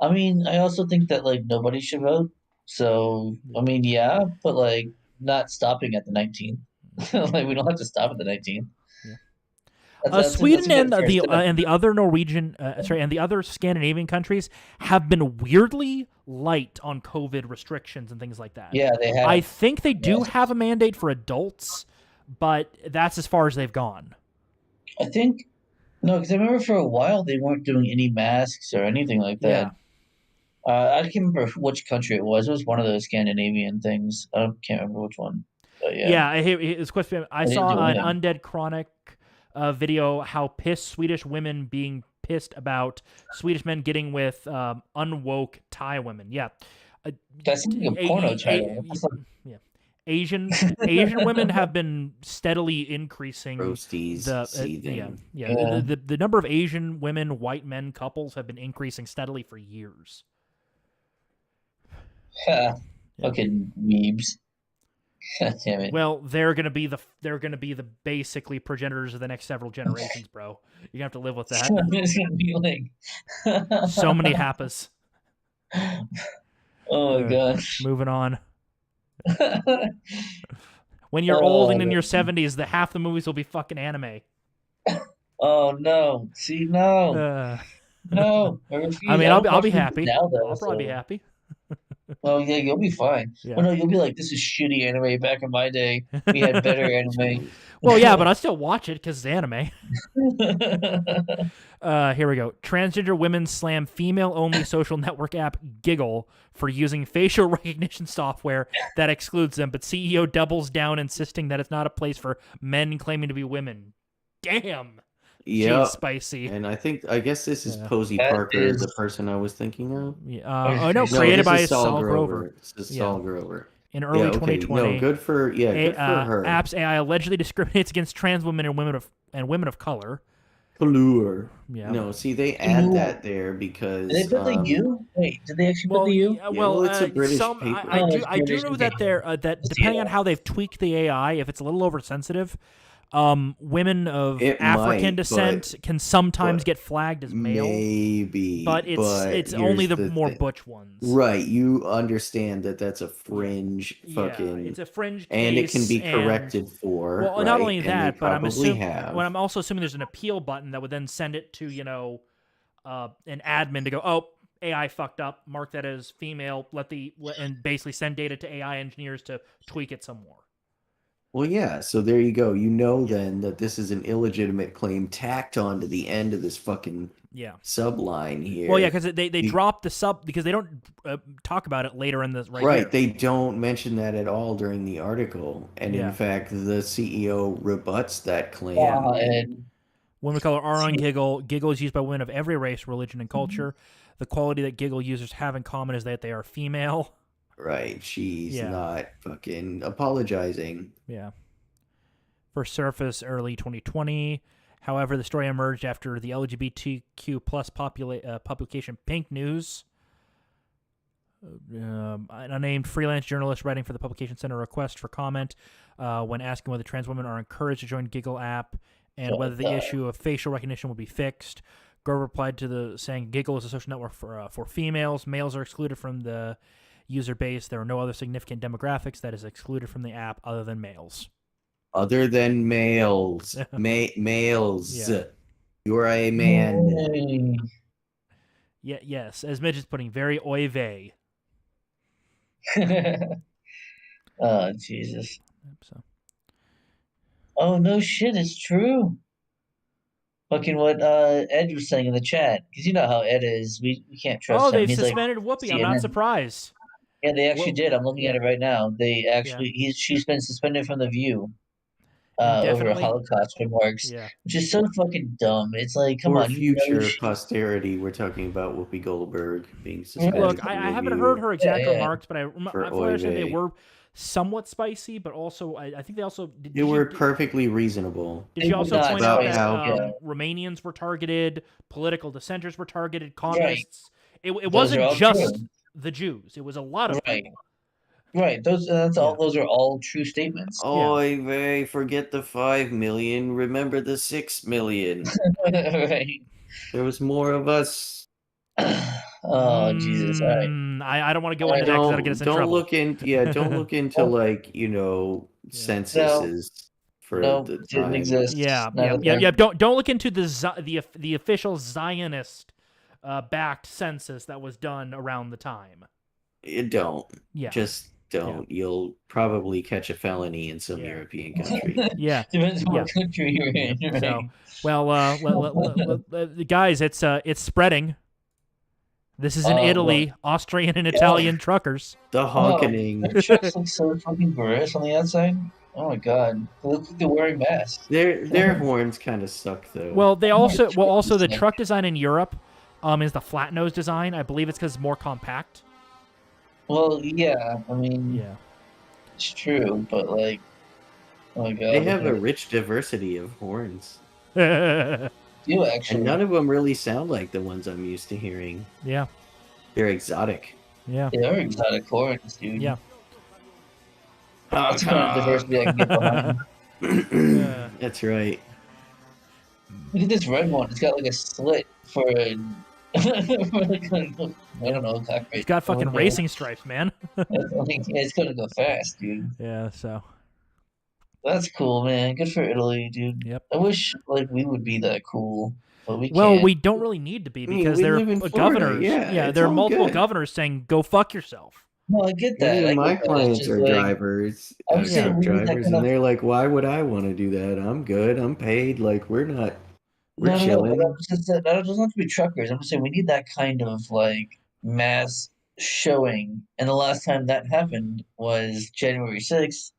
S1: I mean, I also think that like nobody should vote. So I mean, yeah, but like not stopping at the 19th. Like we don't have to stop at the 19th.
S3: Sweden
S1: a
S3: and
S1: good first step.
S3: the other Norwegian, and the other Scandinavian countries have been weirdly light on COVID restrictions and things like that.
S1: Yeah, they have.
S3: I think they do have a mandate for adults, but that's as far as they've gone.
S1: I think no, because I remember for a while they weren't doing any masks or anything like that. I can't remember which country it was. It was one of those Scandinavian things. I can't remember which one. But yeah.
S3: It's quite. I
S1: didn't
S3: saw
S1: do
S3: an
S1: anything.
S3: Undead Chronic video how pissed Swedish women being pissed about Swedish men getting with unwoke Thai women. Yeah.
S1: That seems like a porno title.
S3: Yeah. Asian women have been steadily increasing.
S2: Roasties, seething.
S3: The number of Asian women, white men couples have been increasing steadily for years.
S1: Fucking weebs. God damn it.
S3: Well, they're gonna be the basically progenitors of the next several generations, bro. You're gonna have to live with that.
S1: It's gonna be like
S3: So many happas.
S1: Oh my gosh.
S3: Moving on. When you're old and in your 70s, the half the movies will be fucking anime.
S1: Oh no! See, no. I refuse.
S3: I mean, I'll be happy.
S1: Now, though,
S3: I'll probably be happy.
S1: Well, yeah, you'll be fine.
S3: Yeah.
S1: Well, no, you'll be like, this is shitty anime. Back in my day, we had better anime.
S3: Well, yeah, but I still watch it because it's anime. Here we go. Transgender women slam female-only social network app Giggle for using facial recognition software that excludes them, but CEO doubles down, insisting that it's not a place for men claiming to be women. Damn.
S2: Yeah,
S3: spicy.
S2: And I guess this is Posey Parker, the person I was thinking of.
S3: Yeah. No, created by Saul Grover.
S2: This is Saul Grover.
S3: In early 2020.
S2: No, good for her.
S3: Apps AI allegedly discriminates against trans women and women of color.
S2: Color.
S3: Yeah.
S2: No, see, they add that there because
S1: did they put the U? Wait, did they actually put the U?
S2: Well, it's a British paper.
S3: I do know that that depending on how they've tweaked the AI, if it's a little oversensitive, women of African descent can sometimes get flagged as male.
S2: Maybe,
S3: but it's only the more butch ones.
S2: Right, you understand that that's a fringe fucking.
S3: It's a fringe,
S2: and it can be corrected for.
S3: Well,
S2: right?
S3: not only that, but I'm also assuming there's an appeal button that would then send it to an admin to go, oh, AI fucked up, mark that as female, and basically send data to AI engineers to tweak it some more.
S2: Well, yeah, so there you go. You know then that this is an illegitimate claim tacked on to the end of this fucking subline here.
S3: Well, yeah, because they dropped the sub because they don't talk about it later in this
S2: right. They don't mention that at all during the article, and in fact, the CEO rebuts that claim.
S3: Women of color are on Giggle. Giggle is used by women of every race, religion, and culture. The quality that Giggle users have in common is that they are female.
S2: Right, she's not fucking apologizing.
S3: Yeah. First surface early 2020. However, the story emerged after the LGBTQ plus publication Pink News. An unnamed freelance journalist writing for the publication sent a request for comment when asking whether trans women are encouraged to join Giggle app and whether the issue of facial recognition would be fixed. Grover replied to saying Giggle is a social network for females. Males are excluded from the user base. There are no other significant demographics that is excluded from the app other than males.
S2: Other than males. Males. Yeah. You are a man.
S3: Yeah, yes. As Midge is putting, very oy vey.
S1: Oh, Jesus.
S3: So.
S1: Oh, no shit. It's true. Fucking what Ed was saying in the chat. Because you know how Ed is. We can't trust him.
S3: Oh, they've suspended Whoopi. I'm not surprised.
S1: Yeah, they actually did. I'm looking at it right now. They actually, she's been suspended from The View over Holocaust remarks, which is so fucking dumb. It's like, come on.
S2: Future posterity, we're talking about Whoopi Goldberg being suspended.
S3: Look, I haven't heard her exact remarks, but I understand they were somewhat spicy, but also I think they also
S2: they were perfectly reasonable.
S3: Did you also point out that Romanians were targeted, political dissenters were targeted, communists? It wasn't just the Jews. It was a lot of people.
S1: Right. Those are all true statements.
S2: Oy vey, forget the 5 million. Remember the 6 million.
S1: Right.
S2: There was more of us.
S1: Oh, Jesus. All right.
S3: I don't want to go into that because that'll get us in trouble.
S2: Don't look into like, censuses for
S1: No,
S2: the
S1: it didn't
S2: time.
S1: exist.
S3: Yeah,
S1: Not
S3: yeah,
S1: at
S3: yeah,
S1: that.
S3: yeah. Don't look into the official Zionist backed census that was done around the time.
S2: You don't.
S3: Yeah.
S2: Just don't. You'll probably catch a felony in some
S3: Yeah.
S2: European country.
S3: Yeah.
S1: Depends on
S3: Yeah.
S1: what country you're in. Right?
S3: So, well, guys, it's spreading. This is in Italy, Austrian and Italian truckers.
S2: The honkening.
S1: Their trucks look so fucking gross on the outside. Oh my god, they look like they're wearing masks.
S2: Their horns kind of suck though.
S3: Well, they also the
S1: truck
S3: truck design in Europe is the flat nose design. I believe it's because it's more compact.
S1: Well, yeah, I mean,
S3: Yeah.
S1: it's true, but like, oh my god,
S2: they have a rich diversity of horns.
S3: Yeah.
S1: do actually.
S2: And none of them really sound like the ones I'm used to hearing.
S3: Yeah.
S2: They're exotic.
S3: Yeah.
S1: They are exotic horns, dude.
S3: Yeah.
S1: That's the kind of diversity I can get behind.
S2: That's right.
S1: Look at this red one. It's got like a slit for a. For like I don't know, cockroach.
S3: It's got fucking racing stripes, man.
S1: It's gonna go fast, dude.
S3: Yeah, so.
S1: That's cool, man. Good for Italy, dude.
S3: Yep.
S1: I wish like we would be that cool, but we
S3: Well,
S1: can't.
S3: we don't really need to be
S2: I mean,
S3: because
S2: we
S3: there
S2: live in
S3: are
S2: Florida,
S3: governors.
S2: yeah, it's
S3: there are
S2: all
S3: multiple
S2: good.
S3: governors saying, "Go fuck yourself."
S1: No, I get that.
S2: Even
S1: I
S2: my
S1: get that. It's
S2: clients
S1: just
S2: are
S1: like,
S2: drivers,
S1: I'm saying
S2: truck
S1: we need that
S2: drivers,
S1: kind
S2: and
S1: of-
S2: they're like, "Why would I want to do that? I'm good. I'm paid. Like we're not. We're
S1: No,
S2: chilling."
S1: but that doesn't have to be truckers. I'm just saying we need that kind of like mass showing. And the last time that happened was January 6th.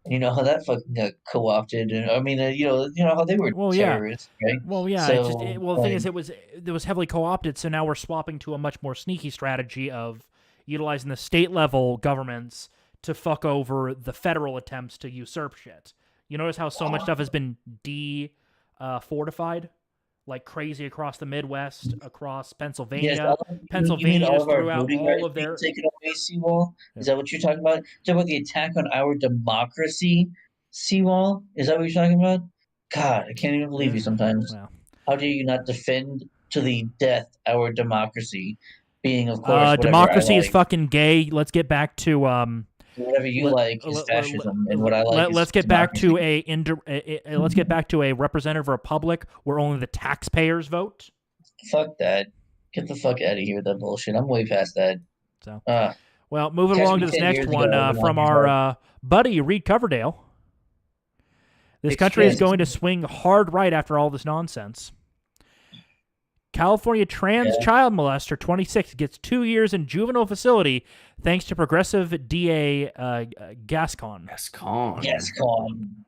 S1: And you know how that fucking got co-opted, and I mean, you know how they were
S3: Well, yeah.
S1: terrorists, right?
S3: Well, yeah.
S1: So,
S3: the thing is, it was heavily co-opted. So now we're swapping to a much more sneaky strategy of utilizing the state level governments to fuck over the federal attempts to usurp shit. You notice how so much stuff has been fortified, like crazy across the Midwest, across Pennsylvania.
S1: yes,
S3: Pennsylvania
S1: you mean all of our
S3: throughout
S1: voting
S3: all
S1: rights
S3: of their-
S1: being taken away, seawall. Is that what you're talking about? Talking about the attack on our democracy, seawall. Is that what you're talking about? God, I can't even believe you sometimes.
S3: Well,
S1: How dare you not defend to the death our democracy, being of course whatever
S3: democracy
S1: I
S3: is
S1: like.
S3: fucking gay. Let's get back to
S1: Whatever you like is fascism, and what I like is
S3: let's get back to
S1: democracy.
S3: let's get back to a representative republic where only the taxpayers vote.
S1: Fuck that. Get the fuck out of here with that bullshit. I'm way past that.
S3: So,
S1: Uh,
S3: well, moving
S1: catch
S3: along
S1: me
S3: to this
S1: 10
S3: next
S1: years
S3: one
S1: ago,
S3: from
S1: when
S3: our buddy Reed Coverdale. This country is going to swing hard right after all this nonsense. California trans child molester 26 gets 2 years in juvenile facility thanks to progressive DA Gascon.
S1: Gascon.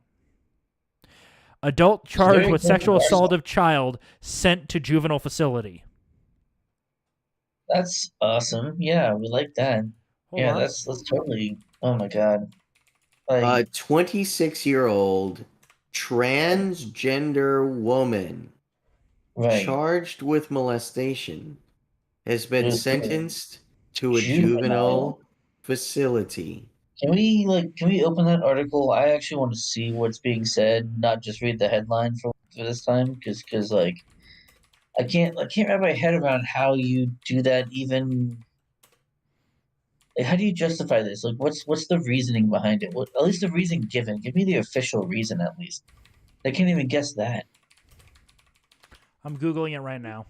S3: Adult charged
S1: Very
S3: with sexual
S1: controversial.
S3: assault of child sent to juvenile facility.
S1: That's awesome. Yeah, we like that.
S3: Hold on.
S1: That's totally. Oh my god. Like,
S2: 26-year-old transgender woman
S1: right.
S2: charged with molestation has been
S1: Okay.
S2: sentenced to a
S1: Juvenile.
S2: juvenile facility.
S1: Can we open that article? I actually want to see what's being said, not just read the headline for this time, because like I can't wrap my head around how you do that. Even like, how do you justify this? Like, what's the reasoning behind it? At least the reason given. Give me the official reason at least. I can't even guess that.
S3: I'm Googling it right now.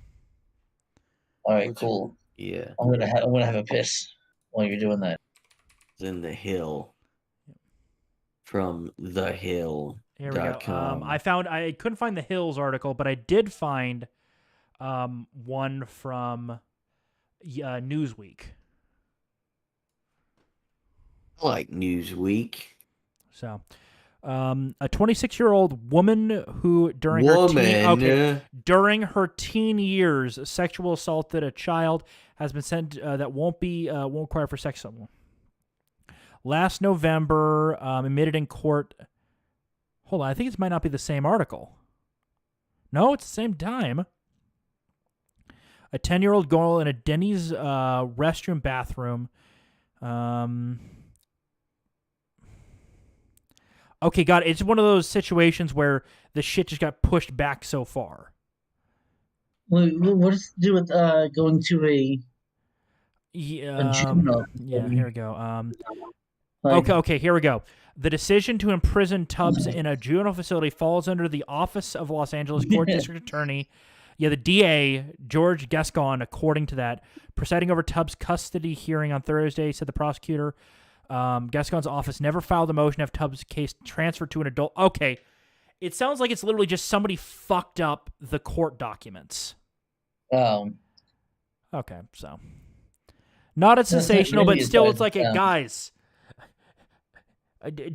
S1: All right, cool.
S2: Yeah,
S1: I'm gonna have a piss while you're doing that.
S2: it's in the Hill. From thehill.com.
S3: Here we go. I couldn't find the Hills article, but I did find one from Newsweek.
S2: I like Newsweek.
S3: So, a 26-year-old woman who during her teen years sexual assaulted a child has been sent that won't require for sex. Last November, admitted in court. Hold on, I think it might not be the same article. No, it's the same time. A 10-year-old girl in a Denny's restroom bathroom. Okay, got it. It's one of those situations where the shit just got pushed back so far.
S1: What does it do with going to a juvenile?
S3: Yeah, here we go.
S1: Like,
S3: Okay, here we go. The decision to imprison Tubbs in a juvenile facility falls under the Office of Los Angeles Court District Attorney. Yeah, the DA, George Gascon, according to that, presiding over Tubbs' custody hearing on Thursday, said the prosecutor. Gascon's office never filed a motion to have Tubbs' case transferred to an adult. Okay, it sounds like it's literally just somebody fucked up the court documents. Okay, so not as sensational, but still, it's like, guys,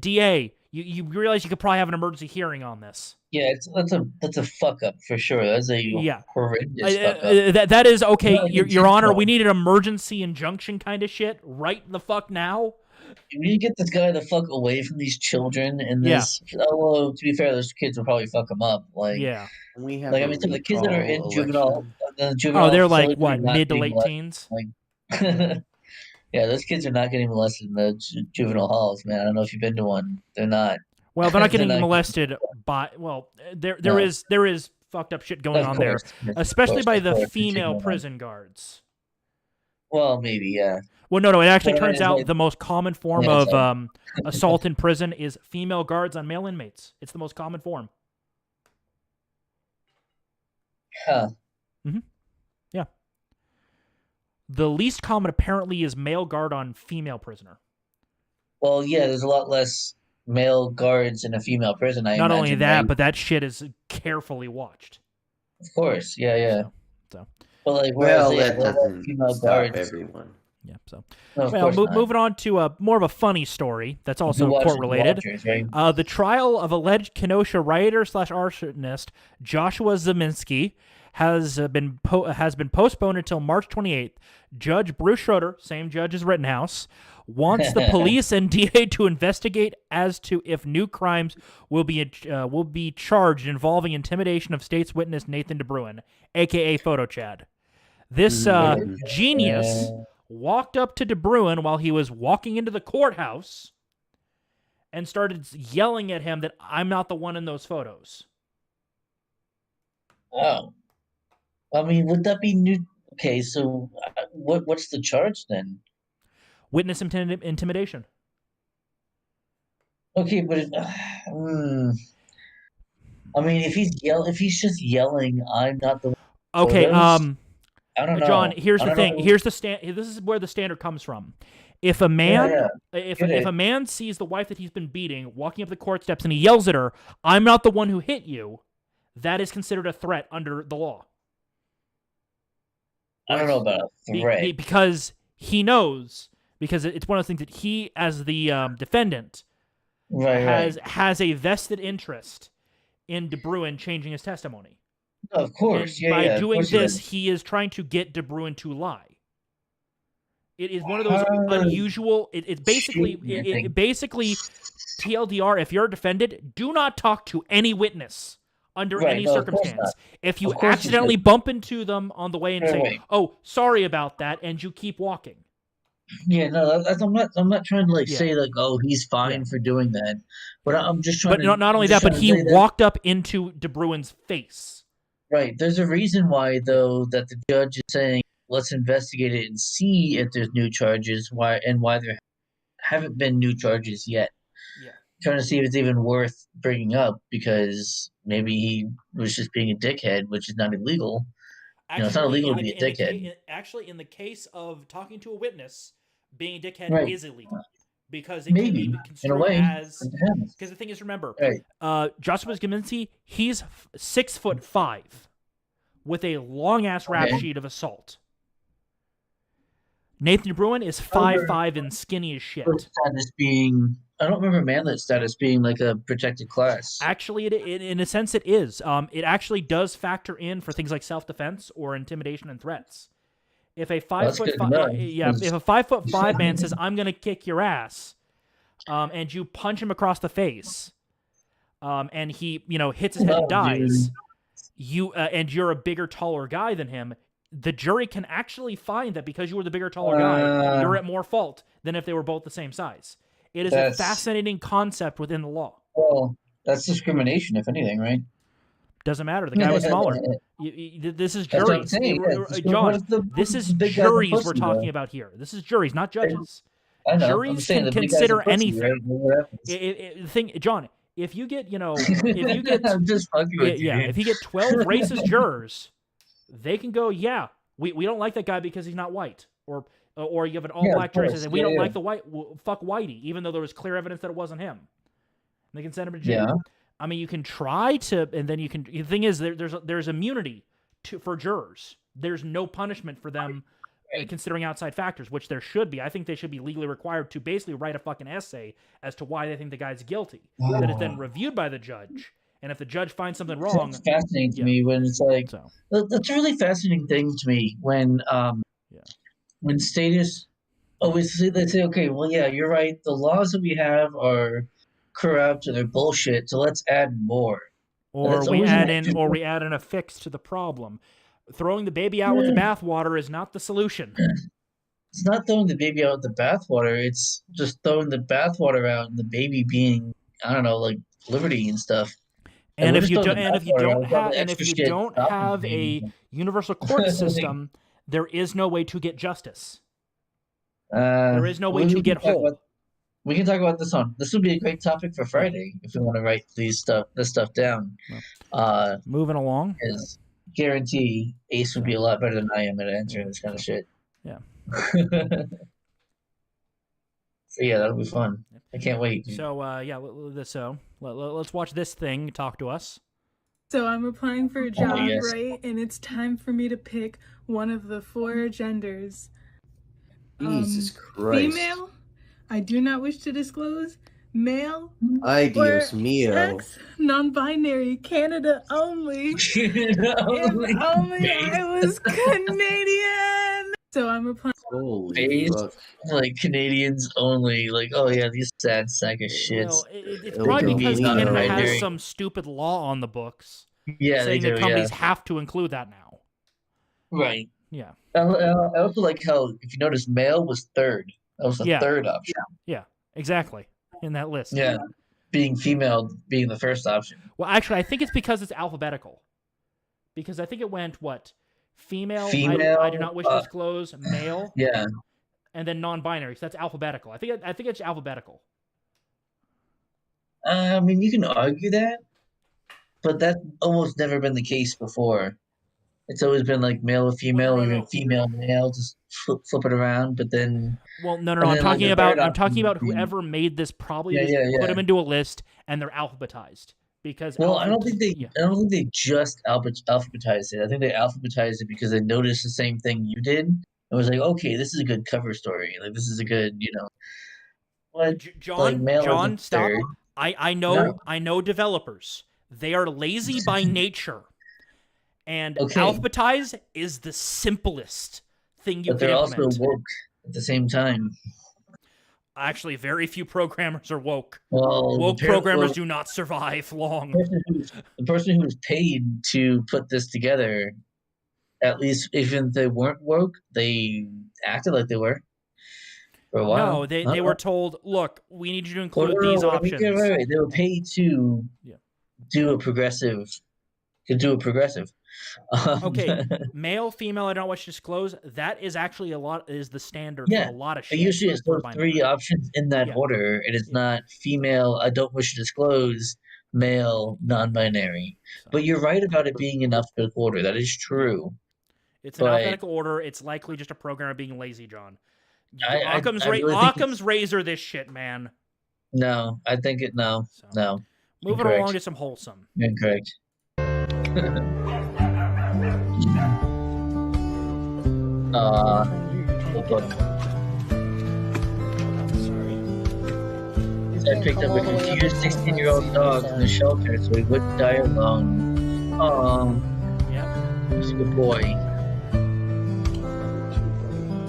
S3: DA, you realize you could probably have an emergency hearing on this.
S1: Yeah, that's a fuck up for sure. That's a horrendous fuck up.
S3: That is okay, no, Your Honor. We need an emergency injunction kind of shit right the fuck now.
S1: We need to get this guy the fuck away from these children. And this, although to be fair, those kids will probably fuck him up. Like,
S2: we have
S1: so the kids that are in juvenile,
S3: they're like what, mid to late teens?
S1: Like, yeah, those kids are not getting molested in the juvenile halls, man. I don't know if you've been to one. They're not.
S3: Well, they're not getting molested by. Well, there is fucked up shit going on there, especially by the female prison guards.
S1: Well, maybe, yeah.
S3: Well, no. It actually turns out the most common form of assault in prison is female guards on male inmates. It's the most common form.
S1: Huh.
S3: Mm-hmm. Yeah. The least common apparently is male guard on female prisoner.
S1: Well, yeah, there's a lot less male guards in a female prison.
S3: Not only that, but that shit is carefully watched.
S1: Of course, yeah.
S3: So.
S1: But like,
S2: that doesn't stop everyone.
S3: Yeah. So.
S1: No,
S3: moving on to more of a funny story that's also court related.
S1: Right?
S3: The trial of alleged Kenosha rioter / arsonist Joshua Zeminski has been postponed until March 28th. Judge Bruce Schroeder, same judge as Rittenhouse, wants the police and DA to investigate as to if new crimes will be charged involving intimidation of state's witness Nathan DeBruin, a.k.a. Photo Chad. This genius walked up to DeBruin while he was walking into the courthouse and started yelling at him that I'm not the one in those photos.
S1: Oh. I mean, would that be new? Okay, so what's the charge then?
S3: Witness intimidation.
S1: Okay, but I mean, if he's just yelling, I'm not the.
S3: Okay,
S1: I don't know,
S3: John. Here's the thing. Here's the This is where the standard comes from. If a man, if a man sees the wife that he's been beating walking up the court steps and he yells at her, "I'm not the one who hit you," that is considered a threat under the law.
S1: I don't know about a threat
S3: because he knows. Because it's one of those things that he, as the defendant, has a vested interest in DeBruin changing his testimony.
S1: Of course,
S3: and by doing this, he is trying to get DeBruin to lie. It is one of those unusual. It's basically TLDR. If you're a defendant, do not talk to any witness under any circumstance. If you accidentally bump into them on the way and say, "Oh, sorry about that," and you keep walking.
S1: Yeah, no, I'm not trying to say oh, he's fine for doing that, but I'm just trying.
S3: But not only that, but he walked up into DeBruin's face.
S1: Right. There's a reason why, though, that the judge is saying let's investigate it and see if there's new charges. Why there haven't been new charges yet.
S3: Yeah.
S1: Trying to see if it's even worth bringing up because maybe he was just being a dickhead, which is not illegal. Actually, it's not illegal to be a dickhead.
S3: Actually, in the case of talking to a witness, being a dickhead is illegal because it can be construed as. Because the thing is, remember, Joshua Zeminski, he's 6'5" with a long ass rap sheet of assault. Nathan DeBruin is 5'5" and skinny as shit.
S1: I don't remember manlet status being like a protected class.
S3: Actually, in a sense, it is. It actually does factor in for things like self-defense or intimidation and threats. If a 5'5", if a 5'5" man says, "I'm going to kick your ass," and you punch him across the face, and he hits his head and dies, and you're a bigger, taller guy than him, the jury can actually find that because you were the bigger, taller guy, you're at more fault than if they were both the same size. It is a fascinating concept within the law.
S1: Well, that's discrimination, if anything, right?
S3: Doesn't matter. The guy was smaller. This is juries. John, this is juries we're talking about here. This is juries, not judges.
S1: I know.
S3: Juries can consider anything.
S1: Right? What happens?
S3: John, if you get, if you get,
S1: I'm just fucking with you.
S3: if you get 12 racist jurors, they can go, we don't like that guy because he's not white, or you have an all black jury says we don't like the white, fuck Whitey, even though there was clear evidence that it wasn't him. They can send him to jail.
S1: Yeah.
S3: I mean, you can try to, and then you can. The thing is, there's immunity for jurors. There's no punishment for them considering outside factors, which there should be. I think they should be legally required to basically write a fucking essay as to why they think the guy's guilty. That is then reviewed by the judge, and if the judge finds something wrong,
S1: it's fascinating to me when it's like that's a really fascinating thing to me when status always they say, okay, well, yeah, you're right. The laws that we have are corrupt and they're bullshit. So let's add more.
S3: Or we add in a fix to the problem. Throwing the baby out with the bathwater is not the solution.
S1: It's not throwing the baby out with the bathwater. It's just throwing the bathwater out and the baby being, I don't know, like liberty and stuff.
S3: And if you don't have a universal court system, there is no way to get justice. There is no way to get whole.
S1: We can talk about this on. This would be a great topic for Friday if we want to write this stuff down.
S3: Moving along.
S1: Is guarantee Ace would be a lot better than I am at answering this kind of shit.
S3: Yeah.
S1: So yeah, that'll be fun. I can't wait.
S3: So let's watch this thing talk to us.
S5: So I'm applying for a job, right? And it's time for me to pick one of the 4 genders.
S2: Jesus Christ.
S5: Female, I do not wish to disclose. Male,
S2: Ay, Dios mío.
S5: X, non-binary, Canada only. If only I was Canadian. So I'm applying.
S2: Holy fuck.
S1: Like Canadians only. Like, oh yeah, these sad sack of shits.
S3: Well, it's probably because Canada has some stupid law on the books.
S1: Yeah,
S3: saying that companies have to include that now.
S1: Right.
S3: Yeah.
S1: I also like how, if you notice, male was third. That was the third option.
S3: Yeah, exactly. In that list.
S1: Yeah. Being female being the first option.
S3: Well, actually, I think it's because it's alphabetical. Because I think it went, Female, I do not wish to disclose, male.
S1: Yeah.
S3: And then non-binary, so that's alphabetical. I think it's alphabetical.
S1: I mean, you can argue that, but that's almost never been the case before. It's always been like male or female, or even female male, just flip it around. But then,
S3: well, no. I'm talking about whoever made this probably put them into a list, and they're alphabetized because.
S1: Well, I don't think they just alphabetized it. I think they alphabetized it because they noticed the same thing you did. It was like, okay, this is a good cover story. Like, this is a good,
S3: John, stop. I know developers. They are lazy by nature. And alphabetize is the simplest thing you can implement.
S1: But they're also woke at the same time.
S3: Actually, very few programmers are woke.
S1: Well,
S3: woke programmers do not survive long.
S1: The person who was paid to put this together, at least even if they weren't woke, they acted like they were for a while.
S3: No, they were told, look, we need you to include these options.
S1: Right. They were paid to do a progressive.
S3: Okay, male, female, I don't wish to disclose. That is actually is the standard for a lot of shit.
S1: Usually it's those 3 options in that order. It is not female, I don't wish to disclose, male, non-binary. But you're right about it being in alphabetical order. That is true.
S3: It's an alphabetical order. It's likely just a programmer being lazy, John. Occam's razor this shit, man.
S1: No, I think it, no.
S3: Moving along to some wholesome.
S1: Incorrect. I picked up a confused 16-year-old dog from the shelter so he wouldn't die alone. He's a good boy.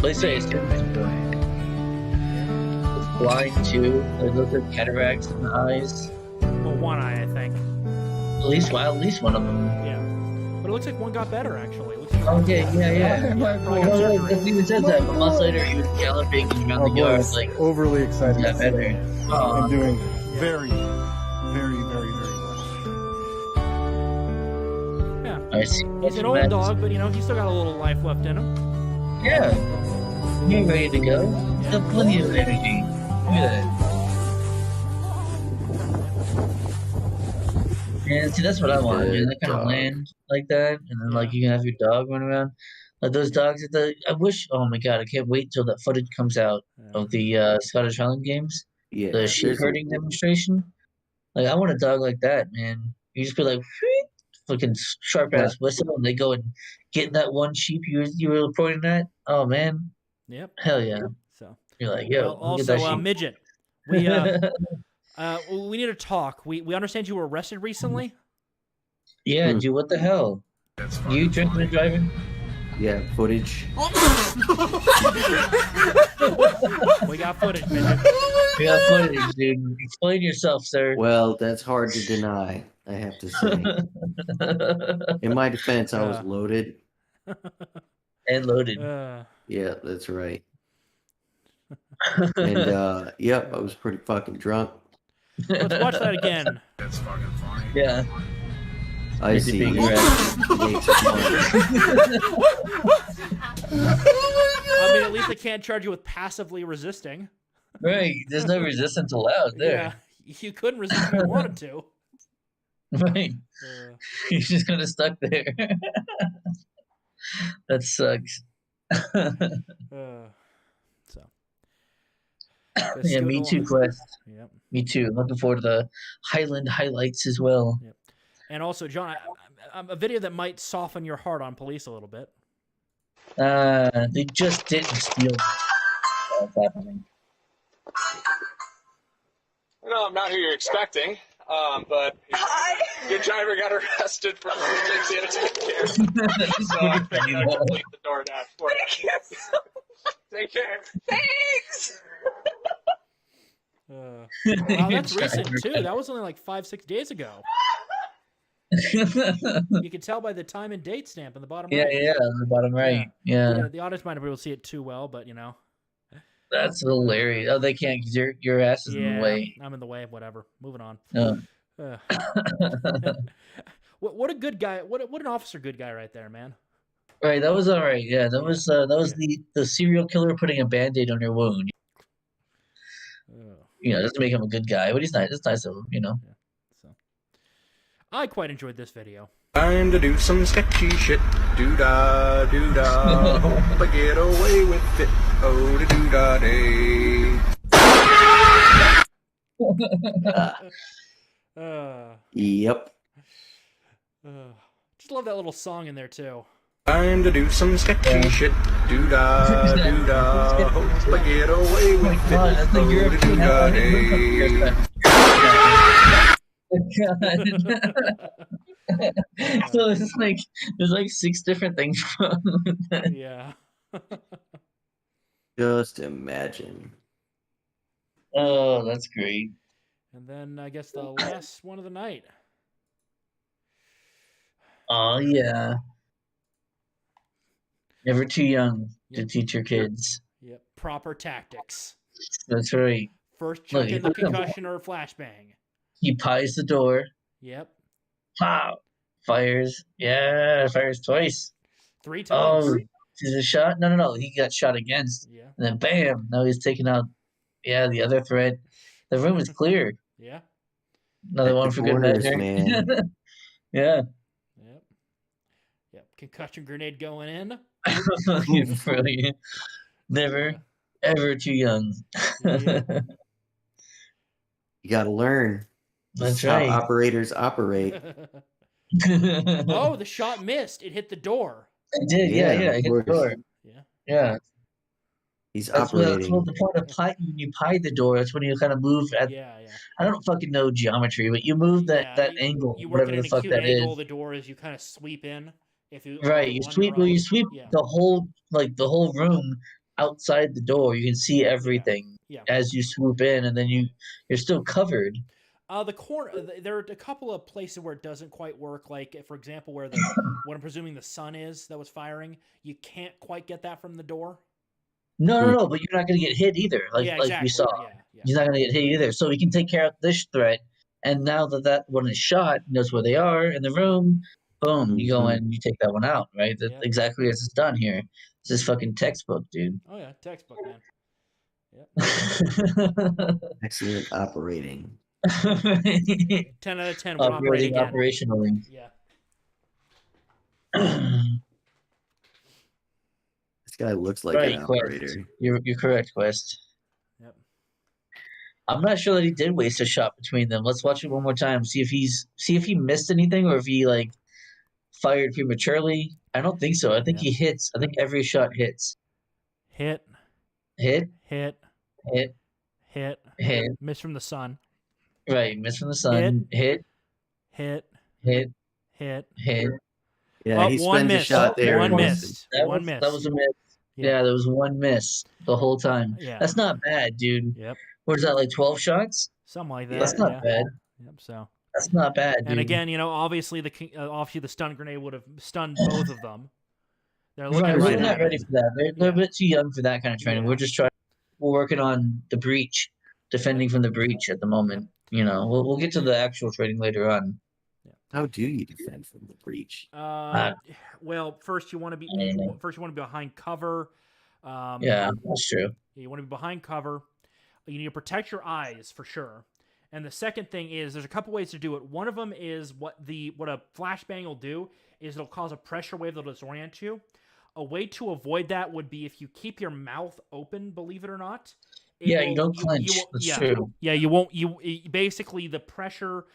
S1: They say it's a good boy. He's blind too. He looks like cataracts in the eyes.
S3: Well, one eye, I think.
S1: At least one of them.
S3: Yeah. But it looks like one got better, actually.
S1: Okay, yeah. It even says that. But months later, he was galloping around the yard, like
S6: overly excited.
S1: Got better.
S6: And doing very, very, very, very well.
S3: Yeah. He's an old dog, but he's still got a little life left in him.
S1: Yeah. You're ready to go. You have plenty of energy. Look at that. And see, that's what I want. That kind of land like that, and then like you can have your dog run around. Like those dogs at the. I wish. Oh my god! I can't wait till that footage comes out of the Scottish Highland Games.
S2: Yeah,
S1: The sheep herding demonstration. Like I want a dog like that, man. You just be like, fucking sharp ass whistle, and they go and get that one sheep you were reporting at. Oh man.
S3: Yep.
S1: Hell yeah.
S3: So
S1: you're like, yo.
S3: Well, also, Mijjt, we need to talk. We understand you were arrested recently.
S1: Yeah, dude. What the hell? You drinking and driving?
S2: Yeah, footage.
S3: We got footage, Mijjt.
S1: We got footage, dude. Explain yourself, sir.
S2: Well, that's hard to deny, I have to say. In my defense, I was loaded.
S1: And loaded.
S2: Yeah, that's right. And, yep, I was pretty fucking drunk.
S3: Let's watch that again.
S6: That's fucking funny.
S1: Yeah.
S2: I see.
S3: I mean, at least they can't charge you with passively resisting.
S1: Right. There's no resistance allowed there.
S3: Yeah, you couldn't resist if you wanted to.
S1: Right. You're just kind of stuck there. That sucks. Yeah, me too, Quest.
S3: Yep.
S1: Me too. I'm looking forward to the Highland highlights as well.
S3: Yep. And also, John, a video that might soften your heart on police a little bit.
S1: They just didn't steal. What's happening?
S7: No, I'm not who you're expecting, but your driver got arrested for negligence in care. So I figured I could leave the door down for you. Take care.
S5: Thanks!
S3: Wow, that's recent, too. That was only like 5-6 days ago. You can tell by the time and date stamp in the bottom right.
S1: Yeah, the bottom right. Yeah.
S3: The audience might not be able to see it too well, but, you know.
S1: That's hilarious. Oh, they can't because your ass is in the way.
S3: I'm in the way. Whatever. Moving on.
S1: Oh.
S3: What a good guy. What an officer good guy right there, man.
S1: Right, that was all right. Yeah, that was the serial killer putting a Band-Aid on your wound. You know, doesn't make him a good guy, but he's nice. It's nice of him, you know.
S3: Yeah. So, I quite enjoyed this video.
S6: Time to do some sketchy shit. Doo-dah, doo-dah. Hope I get away with it. Oh, the doo-dah day.
S2: Yep.
S3: Just love that little song in there, too.
S6: Time to do some sketchy shit. Doo-dah, doo-dah. Hope I get away with it. Oh, the doo-dah day.
S1: So it's like there's like 6 different things from that.
S3: Yeah.
S2: Just imagine.
S1: Oh, that's great.
S3: And then I guess the last one of the night.
S1: Oh yeah. Never too young to teach your kids.
S3: Yep. Proper tactics.
S1: That's right.
S3: First chuck in the concussion or flashbang.
S1: He pies the door.
S3: Yep.
S1: Pow. Fires. Yeah, fires twice.
S3: 3 times.
S1: Oh, is it a shot? No. He got shot against.
S3: Yeah.
S1: And then bam. Now he's taking out, the other threat. The room is clear.
S3: Yeah.
S1: Another one for good measure.
S2: Man.
S1: Yeah.
S3: Yep. Concussion grenade going in.
S1: Brilliant. Never, ever too young.
S3: Yeah.
S2: You gotta learn.
S1: That's
S2: how
S1: right.
S2: Operators operate.
S3: Oh, the shot missed. It hit the door.
S1: It did, yeah. It hit the door. Yeah.
S2: He's
S1: operating.
S2: operating.
S1: That's the point of when you pie the door. That's when you kind of move at. I don't fucking know geometry, but you move that angle,
S3: You work
S1: whatever
S3: at
S1: the
S3: an
S1: fuck
S3: acute
S1: that
S3: angle
S1: is.
S3: of the door as you kind of sweep in. If you
S1: Right, you sweep. Well, you sweep the whole room outside the door. You can see everything as you swoop in, and then you're still covered.
S3: The corner. There are a couple of places where it doesn't quite work. Like, for example, where what I'm presuming the sun is that was firing. You can't quite get that from the door.
S1: No, but you're not going to get hit either. Like we saw, you're not going to get hit either. So we can take care of this threat. And now that one is shot, knows where they are in the room. Boom, you go in, you take that one out, right? That's exactly as it's done here. This is fucking textbook, dude.
S3: Oh yeah, textbook, man.
S2: Excellent operating.
S3: 10 out of 10. We're operating again.
S1: Operationally.
S3: Yeah.
S2: This guy looks like an operator.
S1: Quest. You're correct, Quest.
S3: Yep.
S1: I'm not sure that he did waste a shot between them. Let's watch it one more time. See if he missed anything or if he like fired prematurely. I don't think so. I think he hits. I think every shot hits.
S3: Hit. Miss from the sun.
S1: Right, miss from the sun. Hit.
S2: Yeah, he spends a shot there.
S3: One miss.
S1: That was a miss. Yeah, there was one miss the whole time. Yeah. That's not bad, dude.
S3: Yep.
S1: What is that, like 12 shots?
S3: Something like that.
S1: That's not bad.
S3: Yep. So.
S1: That's not bad, dude.
S3: And again, obviously the stun grenade would have stunned both of them. They're looking
S1: right. We're not ready for that. They're a bit too young for that kind of training. Yeah. We're working on the breach, defending from the breach at the moment. We'll get to the actual training later on.
S2: How do you defend from the breach?
S3: Well, first you want to be behind cover.
S1: Yeah, that's true.
S3: You want to be behind cover. You need to protect your eyes for sure. And the second thing is there's a couple ways to do it. One of them is what a flashbang will do is it'll cause a pressure wave that'll disorient you. A way to avoid that would be if you keep your mouth open, believe it or not.
S1: You don't clench. That's true.
S3: Yeah, you won't. Basically the pressure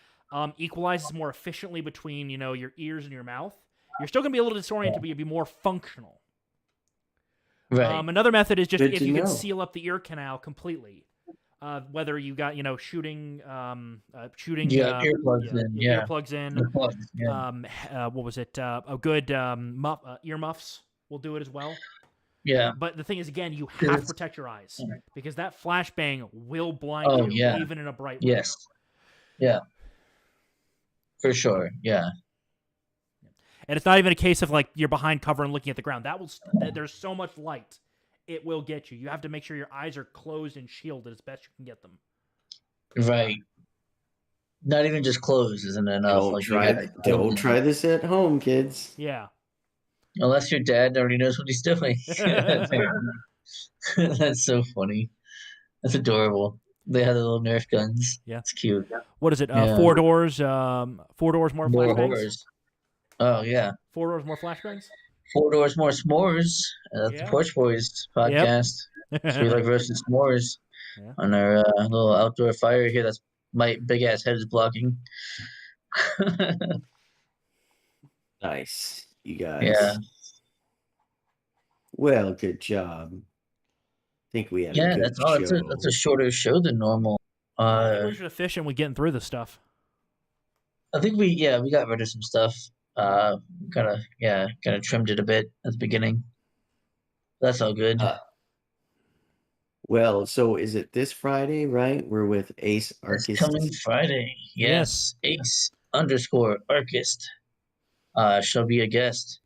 S3: equalizes more efficiently between your ears and your mouth. You're still gonna be a little disoriented, but you'll be more functional.
S1: Right.
S3: Another method is just if you can seal up the ear canal completely. Whether you got shooting
S1: earplugs in.
S3: Earplugs in. What was it? A good earmuffs will do it as well.
S1: Yeah.
S3: But the thing is, again, you have to protect your eyes because that flashbang will blind you even in a bright light.
S1: Yes. Yeah. For sure. Yeah.
S3: And it's not even a case of like you're behind cover and looking at the ground. There's so much light, it will get you. You have to make sure your eyes are closed and shielded as best you can get them.
S1: Right. Not even just closed isn't enough.
S2: Don't try this at home, kids.
S3: Yeah.
S1: Unless your dad already knows what he's doing. That's so funny. That's adorable. They have the little Nerf guns.
S3: Yeah.
S1: It's cute.
S3: What is it? 4 doors? 4 doors more flashbangs?
S1: Doors. Oh, yeah.
S3: 4 doors more flashbangs?
S1: 4 doors more s'mores. That's the Porch Bois podcast.
S3: Yep.
S1: So we like roasted s'mores on our little outdoor fire here. That's my big ass head is blocking.
S2: Nice, you guys.
S1: Yeah.
S2: Well, good job. I think we had a good
S1: that's all.
S2: show.
S1: That's a shorter show than normal.
S3: I think we're efficient with getting through this stuff.
S1: I think we got rid of some stuff. Kind of trimmed it a bit at the beginning. That's all good.
S2: Well, so is it this Friday, right? We're with Ace Archist.
S1: It's coming Friday. Yes. Ace_Archist shall be a guest.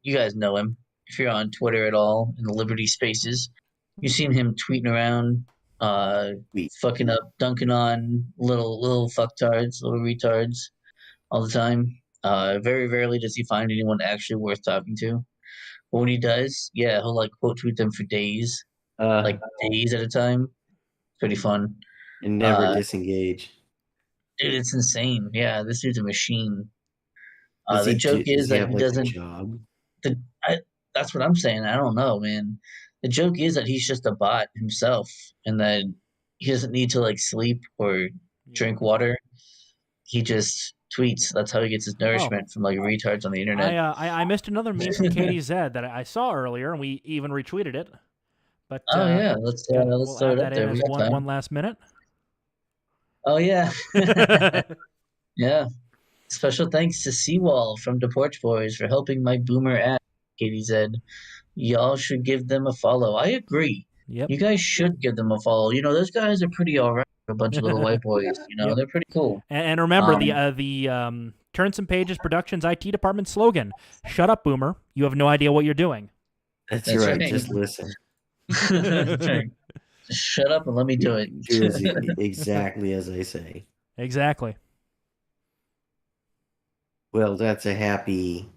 S1: You guys know him. If you're on Twitter at all, in the Liberty Spaces, you've seen him tweeting around, fucking up, dunking on little fucktards, little retards all the time. Very rarely does he find anyone actually worth talking to. But when he does, he'll like quote tweet them for days. Days at a time. Pretty fun.
S2: And never disengage.
S1: Dude, it's insane. Yeah, this dude's a machine. The joke is that he doesn't.
S2: Job?
S1: That's what I'm saying. I don't know, man. The joke is that he's just a bot himself, and that he doesn't need to like sleep or drink water. He just tweets. That's how he gets his nourishment from like retards on the internet.
S3: I missed another meme from Katie Zed that I saw earlier, and we even retweeted it. But
S1: let's throw it up there. We got
S3: one last minute.
S1: Oh yeah, yeah. Special thanks to Seawall from the Porch Bois for helping my boomer ass. Katie said, "Y'all should give them a follow." I agree.
S3: Yep.
S1: You guys should give them a follow. Those guys are pretty alright. A bunch of little white boys. They're pretty cool.
S3: And remember the Turns and Pages Productions IT department slogan: "Shut up, boomer. You have no idea what you're doing."
S2: That's right. Just listen.
S1: That's right. Just shut up and let me do it.
S2: Exactly as I say.
S3: Exactly.
S2: Well, that's a happy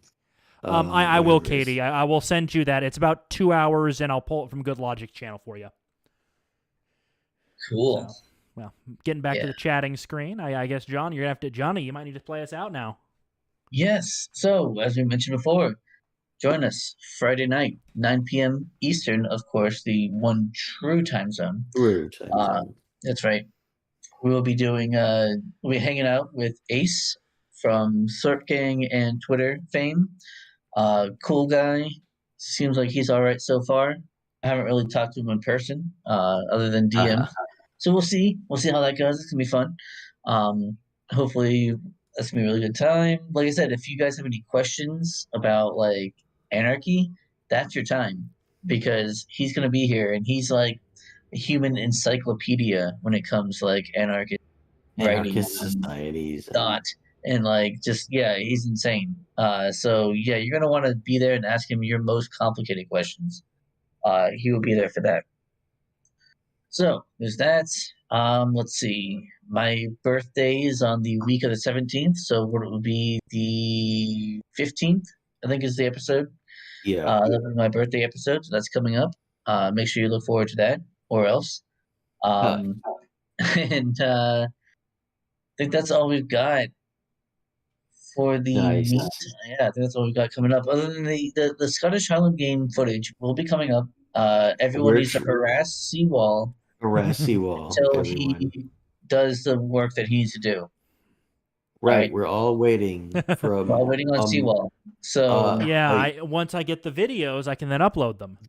S3: I will, Katie. I will send you that. It's about 2 hours, and I'll pull it from Good Logic channel for you.
S1: Cool.
S3: So, well, getting back to the chatting screen, I guess, John, you're going to have to... Johnny, you might need to play us out now.
S1: Yes. So, as we mentioned before, join us Friday night, 9 p.m. Eastern, of course, the one true time zone. That's right. We will be doing, we'll be hanging out with Ace from Slurp Gang and Twitter fame. Cool guy. Seems like he's all right so far. I haven't really talked to him in person, other than DMs. So we'll see. We'll see how that goes. It's gonna be fun. Hopefully that's gonna be a really good time. Like I said, if you guys have any questions about like anarchy, that's your time, because he's gonna be here and he's like a human encyclopedia when it comes to like anarchist writing,
S2: societies,
S1: thought, and like just he's insane. So yeah, you're gonna want to be there and ask him your most complicated questions. He will be there for that. So there's that. Let's see. My birthday is on the week of the 17th, so what it would be the 15th, I think, is the episode.
S2: Yeah.
S1: That'll be my birthday episode, so that's coming up. Make sure you look forward to that, or else. And I think that's all we've got for the
S2: nice.
S1: week. Yeah, I think that's all we've got coming up. Other than the Scottish Highland game footage will be coming up. Everyone needs to harass Seawall.
S2: Harass Seawall
S1: until he does the work that he needs to do.
S2: Right, we're all waiting for.
S1: We're all waiting on Seawall. So
S3: once I get the videos, I can then upload them.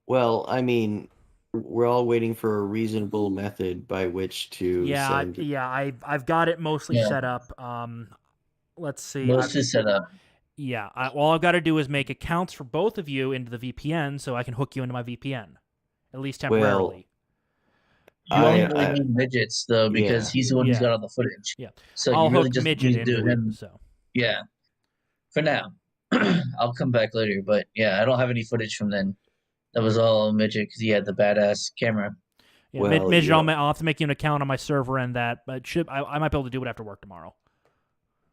S2: Well, I mean, we're all waiting for a reasonable method by which to send.
S3: I've got it mostly set up. Let's see.
S1: Mostly set up.
S3: Yeah, all I've got to do is make accounts for both of you into the VPN, so I can hook you into my VPN, at least temporarily.
S1: You only really need Mijjts though, because he's the one who's got all the footage.
S3: Yeah,
S1: so
S3: I'll
S1: you really
S3: hook
S1: just
S3: Mijjt
S1: need to do
S3: into
S1: him.
S3: it. So
S1: yeah, for now, I'll come back later. But yeah, I don't have any footage from then. That was all Mijjt because he had the badass camera.
S3: Yeah, Mijjt, I'll have to make you an account on my server and that, but I might be able to do it after work tomorrow.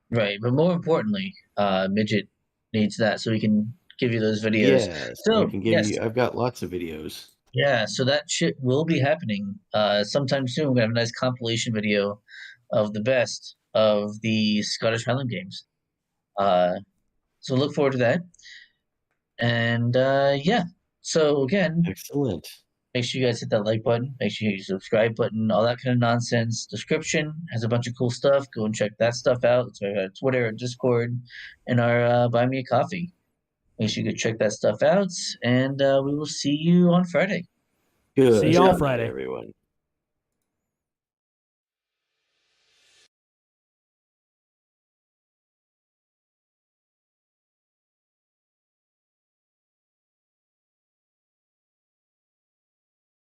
S1: Right, but more importantly, Mijjt needs that so he can give you those videos.
S2: Yeah, so I can give you. I've got lots of videos.
S1: Yeah, so that shit will be happening sometime soon. We're gonna have a nice compilation video of the best of the Scottish Highland games. So look forward to that. And so again,
S2: excellent.
S1: Make sure you guys hit that like button. Make sure you hit the subscribe button. All that kind of nonsense. Description has a bunch of cool stuff. Go and check that stuff out. It's our Twitter, our Discord, and our Buy Me a Coffee. Make sure you go check that stuff out. And we will see you on Friday.
S2: Good.
S3: See you on Friday,
S2: everyone.